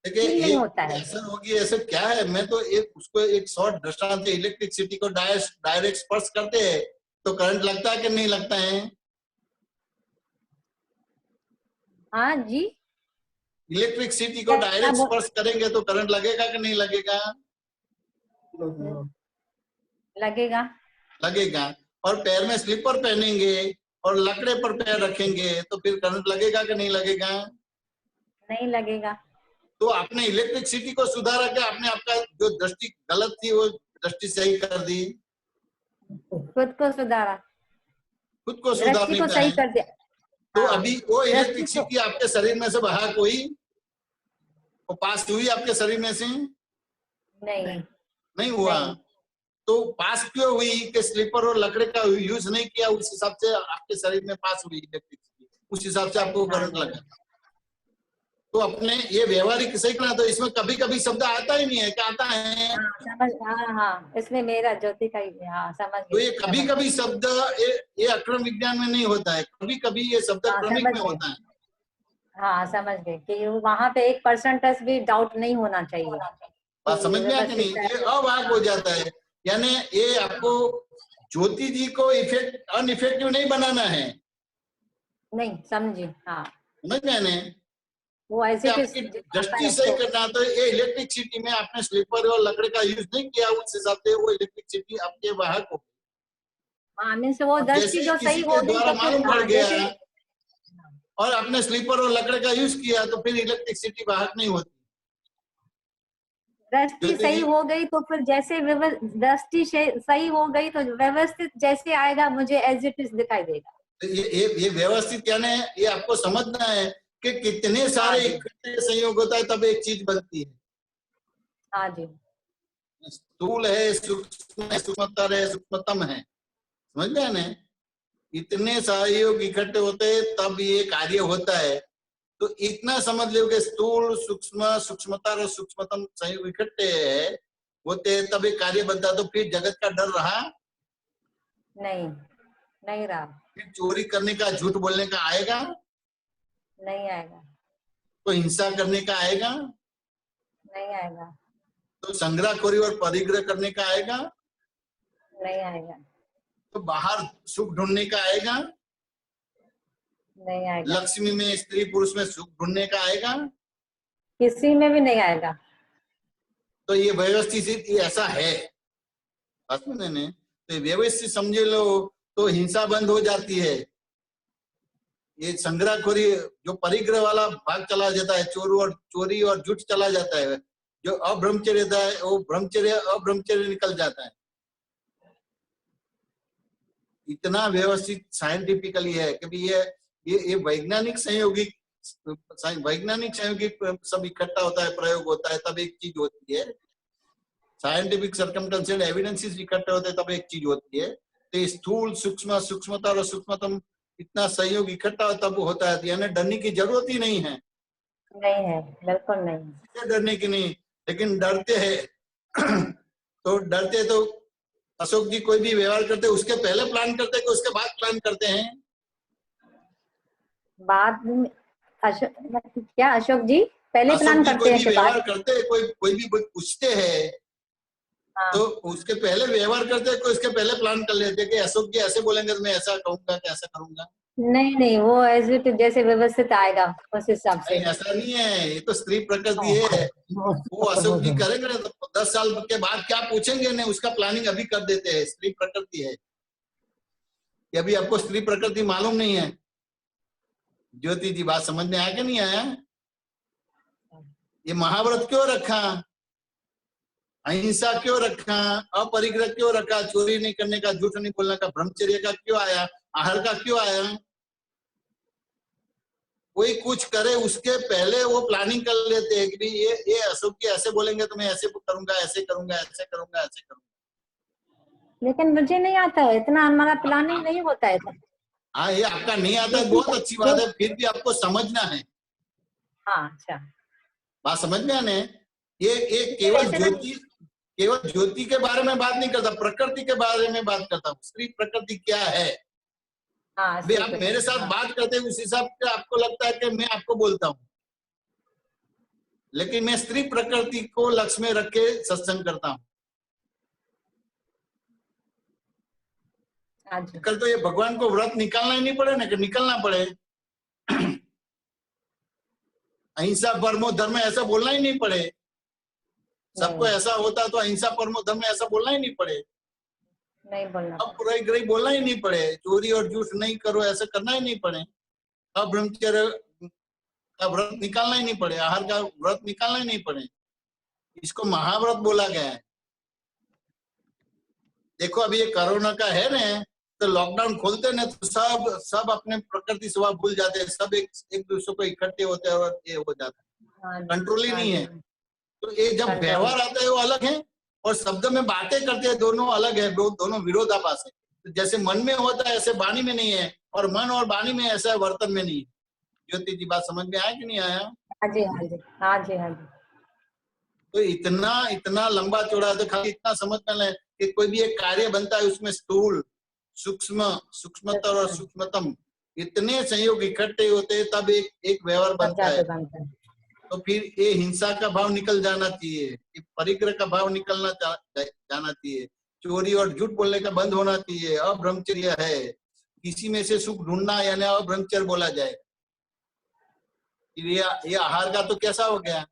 नहीं होता है। असर होगी ऐसे क्या है, मैं तो उसको एक शॉर्ट दृष्टांत है, इलेक्ट्रिसिटी को डायरेक्ट स्पर्श करते हैं तो करंट लगता है कि नहीं लगता है? हाँ जी, इलेक्ट्रिसिटी को डायरेक्ट स्पर्श करेंगे तो करंट लगेगा कि नहीं लगेगा? लगेगा। और पैर में स्लीपर पहनेंगे और लकड़े पर पैर रखेंगे तो फिर करंट लगेगा कि नहीं लगेगा? नहीं लगेगा। तो आपने इलेक्ट्रिसिटी को सुधारा कि आपने आपका जो दृष्टि गलत थी वो दृष्टि सही कर दी? खुद को सुधारा, खुद को सुधारने को सही कर दिया। तो अभी वो इलेक्ट्रिसिटी आपके शरीर में से बाहर कोई वो पास हुई आपके शरीर में से? नहीं हुआ। तो पास क्यों हुई कि स्लीपर और लकड़े का यूज नहीं किया, उस हिसाब से आपके शरीर में पास हुई इलेक्ट्रिसिटी, उस हिसाब से आपको करंट लगा। तो अपने ये व्यवहारिक सही करना, तो इसमें कभी कभी शब्द आता ही नहीं है, क्या आता है? हाँ, इसमें मेरा ज्योति का ही समझ। तो ये कभी कभी शब्द ये अक्रम विज्ञान में नहीं होता है, कभी कभी ये शब्द क्रमिक में होता है। हाँ समझ गए कि वहां पे 1% भी डाउट नहीं होना चाहिए। बात समझ में आया कि नहीं? ये अवाक हो जाता है, यानी ये आपको ज्योति जी को अनइफेक्टिव नहीं बनाना है। नहीं समझी, हाँ समझ में आने वो ऐसे आपकी दृष्टि सही करना। तो ये इलेक्ट्रिसिटी में आपने स्लीपर और लकड़ी का यूज नहीं किया, उस हिसाब से वो इलेक्ट्रिसिटी आपके वाहक हो। हाँ मीन्स वो दृष्टि जो सही हो गई द्वारा तो मालूम पड़ फिर गया और आपने स्लीपर और लकड़ी का यूज किया तो फिर इलेक्ट्रिसिटी वाहक नहीं होती। दृष्टि सही हो गई तो फिर जैसे दृष्टि सही हो गई तो व्यवस्थित जैसे आएगा मुझे एज इट इज दिखाई देगा। तो ये व्यवस्थित क्या है, ये आपको समझना है कि कितने सारे इकट्ठे संयोग होता है तब एक चीज बनती है। हाँ जी, स्थूल है, सूक्ष्म है, सूक्ष्मतर है, सूक्ष्मतम है, समझ गए ना? इतने सहयोग इकट्ठे होते हैं तब ये कार्य होता है। तो इतना समझ लो कि स्थूल, सूक्ष्म, सूक्ष्मतर और सूक्ष्मतम संयोग इकट्ठे होते हैं तब एक कार्य बनता है। तो फिर जगत का डर रहा नहीं रहा। फिर चोरी करने का, झूठ बोलने का आएगा? नहीं आएगा। तो हिंसा करने का आएगा? नहीं आएगा। तो संग्रहखोरी और परिग्रह करने का आएगा? नहीं आएगा। तो बाहर सुख ढूंढने का आएगा? नहीं आएगा। लक्ष्मी में, स्त्री पुरुष में सुख ढूंढने का आएगा? किसी में भी नहीं आएगा। तो ये व्यवस्थित ऐसा है। ने तो व्यवस्थित समझे लो तो हिंसा बंद हो जाती है। ये संग्रहखोरी जो परिग्रह वाला भाग चला जाता है, चोरी और झूठ चला जाता है। जो अब्रह्मचर्य रहता है वो अब्रह्मचर्य निकल जाता है। इतना व्यवस्थित साइंटिफिकली है कि ये वैज्ञानिक संयोगी सब इकट्ठा होता है, प्रयोग होता है तब एक चीज होती है। साइंटिफिक सर्कमस्टेंशियल एविडेंसेस इकट्ठे होते हैं तब एक चीज होती है। तो स्थूल, सूक्ष्म, सूक्ष्मतर और सूक्ष्मतम इतना सहयोग इकट्ठा तब होता है, यानी डरने की जरूरत ही नहीं है। नहीं है, बिल्कुल नहीं। डरने की नहीं, लेकिन डरते हैं तो डरते तो अशोक जी कोई भी व्यवहार करते उसके पहले प्लान करते कि उसके बाद प्लान करते हैं? बाद में क्या अशोक जी पहले प्लान करते हैं? व्यवहार करते कोई भी पूछते हैं तो उसके पहले व्यवहार करते कोई उसके पहले प्लान कर लेते कि अशोक जी ऐसे बोलेंगे तो मैं ऐसा कहूंगा कि ऐसा करूंगा। नहीं वो एज इट जैसे व्यवस्थित आएगा उस हिसाब से। ऐसा नहीं है, ये तो स्त्री प्रकृति है। वो अशोक जी करेंगे ना तो 10 साल के बाद क्या पूछेंगे नहीं, उसका प्लानिंग अभी कर देते हैं। स्त्री प्रकृति है। ये अभी आपको स्त्री प्रकृति मालूम नहीं है। ज्योति जी बात समझ में आया कि नहीं आया? ये महाव्रत क्यों रखा, अहिंसा क्यों रखा, अपरिग्रह क्यों रखा, चोरी नहीं करने का, झूठ नहीं बोलने का, ब्रह्मचर्य का क्यों आया, आहार का क्यों आया? कोई कुछ करे उसके पहले वो प्लानिंग कर लेते हैं कि ये अशोक जी ऐसे बोलेंगे तो मैं ऐसे करूंगा, ऐसे करूंगा, ऐसे करूंगा, ऐसे करूंगा। लेकिन मुझे नहीं आता है इतना, हमारा प्लानिंग नहीं होता है। हाँ, ये आपका नहीं आता है, बहुत अच्छी बात है, फिर भी आपको समझना है। हाँ अच्छा, बात समझ में आने। ये केवल ज्योति के बारे में बात नहीं करता, प्रकृति के बारे में बात करता हूँ। स्त्री प्रकृति क्या है? हाँ, आप मेरे साथ बात करते हैं उस हिसाब से आपको लगता है कि मैं आपको बोलता हूँ, लेकिन मैं स्त्री प्रकृति को लक्ष्य में रख के सत्संग करता हूँ। कल तो ये भगवान को व्रत निकालना ही नहीं पड़े ना, कि निकलना पड़े। अहिंसा परमो धर्म ऐसा बोलना ही नहीं पड़े। सबको ऐसा होता तो अहिंसा परमो धर्म ऐसा बोलना ही नहीं पड़े। नहीं बोलना, अब पुराई बोलना ही नहीं पड़े। चोरी और झूठ नहीं करो ऐसा करना ही नहीं पड़े। अब ब्रह्मचर्य का व्रत निकालना ही नहीं पड़े, आहार का व्रत निकालना ही नहीं पड़े। इसको महाव्रत बोला गया है। देखो अभी ये कोरोना का है ना, तो लॉकडाउन खोलते ना तो सब अपने प्रकृति स्वभाव भूल जाते हैं, सब एक दूसरे को इकट्ठे होते हैं और ये हो जाता है, कंट्रोल ही नहीं है। तो ये जब व्यवहार आता है वो अलग है और शब्द में बातें करते हैं दोनों अलग है, दोनों विरोधाभास है। तो जैसे मन में होता है ऐसे वाणी में नहीं है, और मन और वाणी में ऐसा वर्तन में नहीं है। ज्योति जी बात समझ में आया कि नहीं आया? हाँ जी, हाँ जी, हाँ जी, हाँ जी। तो इतना लंबा चौड़ा, तो खाली इतना समझ में कि कोई भी एक कार्य बनता है उसमें स्थूल, सूक्ष्म, सूक्ष्मतर और सूक्ष्मतम इतने संयोग इकट्ठे होते हैं तब एक व्यवहार बनता है। तो फिर ये हिंसा का भाव निकल जाना चाहिए, ये परिग्रह का भाव निकलना जाना चाहिए, चोरी और झूठ बोलने का बंद होना चाहिए। अब्रह्मचर्य है, किसी में से सुख ढूंढना यानी अब्रह्मचर्य बोला जाए। ये आहार का तो कैसा हो गया,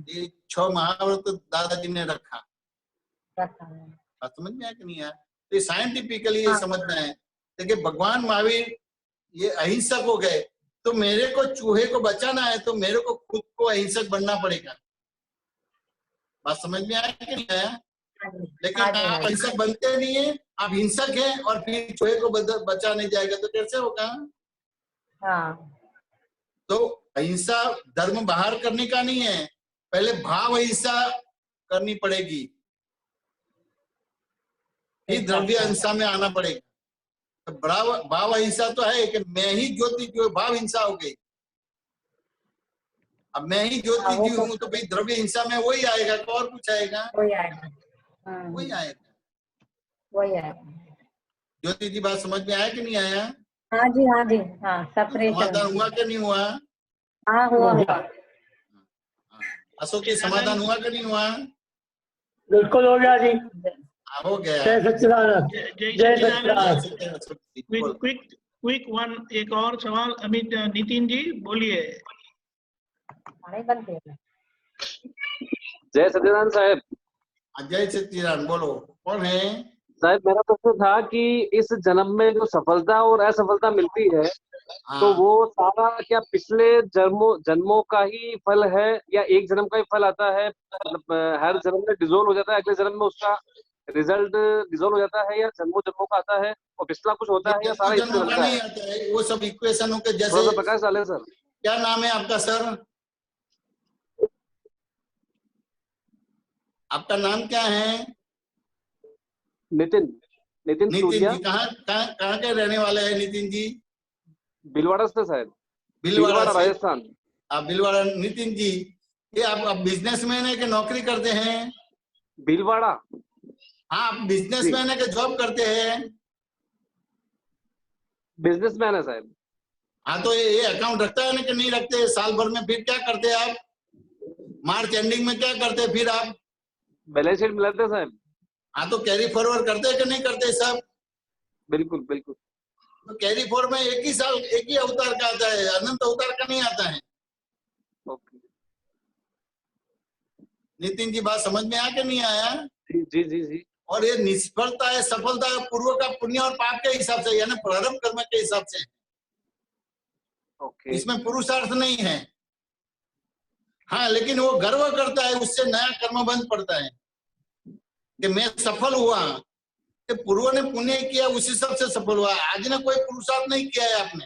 ये 6 महाव्रत तो दादाजी ने रखा, समझ में आया कि नहीं आया? तो ये साइंटिफिकली ये समझना है। देखिए भगवान महावीर ये अहिंसक हो गए, तो मेरे को चूहे को बचाना है तो मेरे को खुद को अहिंसक बनना पड़ेगा। बात समझ में आया कि नहीं आया? लेकिन आप अहिंसक बनते नहीं है, आप हिंसक हैं और फिर चूहे को बचा नहीं जाएगा तो कैसे होगा? तो अहिंसा धर्म बाहर करने का नहीं है, पहले भाव अहिंसा करनी पड़ेगी, फिर द्रव्य अहिंसा में आना पड़ेगा। तो भाव अहिंसा तो है कि मैं ही ज्योति जो भाव हिंसा हो गई। अब मैं ही ज्योति जी हूँ तो भाई द्रव्य हिंसा में वही आएगा तो और कुछ आएगा? वही आएगा। ज्योति जी बात समझ में आया कि नहीं आया? हाँ जी, हाँ जी, हाँ। समाधान हुआ कि नहीं हुआ? हाँ हुआ। अशोक जी समाधान हुआ कि नहीं हुआ? बिल्कुल हो गया जी, हो गया। जय सच्चिदानंद। जय सच्चिदानंद। क्विक वन, एक और सवाल अमित नितिन जी बोलिए। जय सच्चिदानंद साहब। जय सच्चिदानंद, बोलो कौन है साहब? मेरा प्रश्न था कि इस जन्म में जो सफलता और असफलता मिलती है तो वो सारा क्या पिछले जन्मों का ही फल है या एक जन्म का ही फल आता है? मतलब हर जन्म में डिसॉल्व हो जाता है, अगले जन्म में उसका रिजल्ट डिसॉल्व हो जाता है, या जन्मों का आता है और पिछला कुछ होता है या सारा इसमें मिलता है? वो सब इक्वेशनों के जैसे। प्रकाश डाले सर। क्या नाम है आपका सर? आपका नाम क्या है? नितिन जी। कहाँ के रहने वाले हैं नितिन जी? भीलवाड़ा से साहब। भीलवाड़ा राजस्थान। आप भीलवाड़ा। नितिन जी, ये आप बिजनेसमैन है कि नौकरी करते हैं? भीलवाड़ा। हाँ, आप बिजनेसमैन है कि जॉब करते हैं? बिजनेसमैन है साहब। हाँ, तो ये अकाउंट रखता है ना कि नहीं रखते? साल भर में फिर क्या करते हैं आप? मार्च एंडिंग में क्या करते हैं फिर आप? बैलेंस शीट मिलाते हैं साहब। हाँ, तो कैरी फॉरवर्ड करते हैं कि नहीं करते सब? बिल्कुल बिल्कुल। तो कैरी फॉरवर्ड में एक ही अवतार का आता है, अनंत अवतार का नहीं आता है। ओके नितिन जी, बात समझ में आया कि नहीं आया? जी जी जी जी। और ये निष्फलता है सफलता है पूर्व का पुण्य और पाप के हिसाब से, यानी प्रारंभ कर्म के हिसाब से। ओके। इसमें पुरुषार्थ नहीं है। हाँ, लेकिन वो गर्व करता है, उससे नया कर्म बंध पड़ता है कि मैं सफल हुआ, कि पूर्व ने पुण्य किया उस हिसाब से सफल हुआ। आज ने कोई पुरुषार्थ नहीं किया है आपने,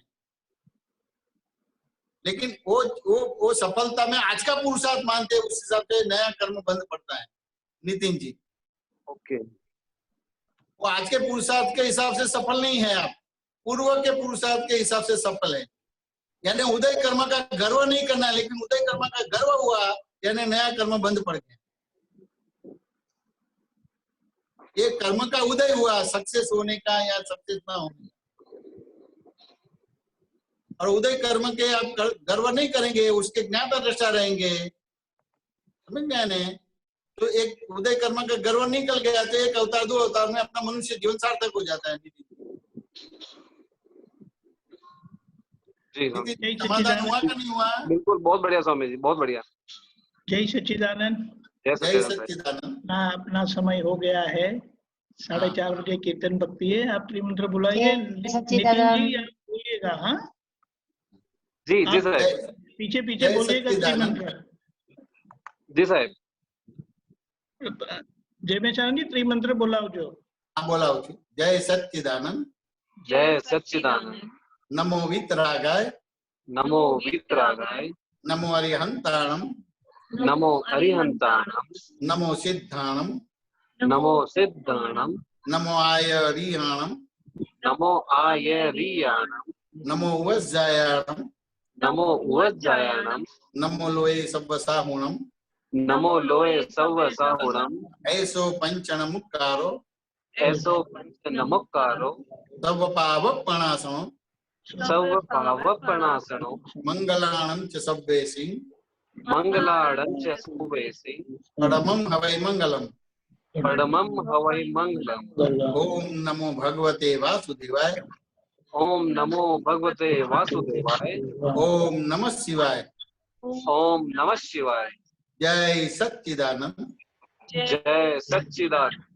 लेकिन वो सफलता में आज का पुरुषार्थ मानते हैं, उस हिसाब से नया कर्म बंध पड़ता है। नितिन जी, ओके। वो आज के पुरुषार्थ के हिसाब से सफल नहीं है, आप पूर्व के पुरुषार्थ के हिसाब से सफल है। यानी उदय कर्म का गर्व नहीं करना है, लेकिन उदय कर्म का गर्व हुआ यानी नया कर्म बंद पड़ गया। ये कर्म का उदय हुआ सक्सेस होने का या सक्सेस ना होने का। और उदय कर्म के आप गर्व नहीं करेंगे, उसके ज्ञाता दृष्टा रहेंगे, समझ में आने? तो एक उदय कर्म का गर्व निकल गया तो एक अवतार दो अवतार में अपना मनुष्य जीवन सार्थक हो जाता है। जी समाधान हुआ कि नहीं हुआ? बिल्कुल, बहुत बढ़िया स्वामी जी, बहुत बढ़िया। जय सच्चिदानंद। जय सच्चिदानंद। अपना समय हो गया है, 4:30 बजे कीर्तन भक्ति है। आप त्रिमंत्र बुलाइए। नितिन जी आप बोलिएगा। हाँ जी जी सर। पीछे बोलिएगा त्रिमंत्र। जी साहब। जय बेचानंद जी त्रिमंत्र बोलाओ जो। हाँ बोलाओ। जय सच्चिदानंद। जय सच्चिदानंद। नमो वीतरागाय। नमो वीतरागाय। नमो अरिहंताणम। नमो अरिहंताणम। नमो सिद्धाणम। नमो सिद्धाणम। नमो आयरियाणम। नमो आयरियाणम। नमो वज्जायाणम। नमो वज्जायाणम। नमो लोये सव्वसाहुणम। नमो लोये सव्वसाहुणम। ऐसो पंचण मुक्कारो। ऐसो पंच नमोकारो तव पावपणासनो सर्व पावपणासनो मंगलाणं च सब्बेसि मंगलाड़ं च सुवेसि परमं हवै मंगलम् परमं हवै मंगलम्। ओम नमो भगवते वासुदेवाय। ओम नमो भगवते वासुदेवाय। ओम नमः शिवाय। ओम नमः शिवाय। जय सच्चिदानंद। जय सच्चिदानंद।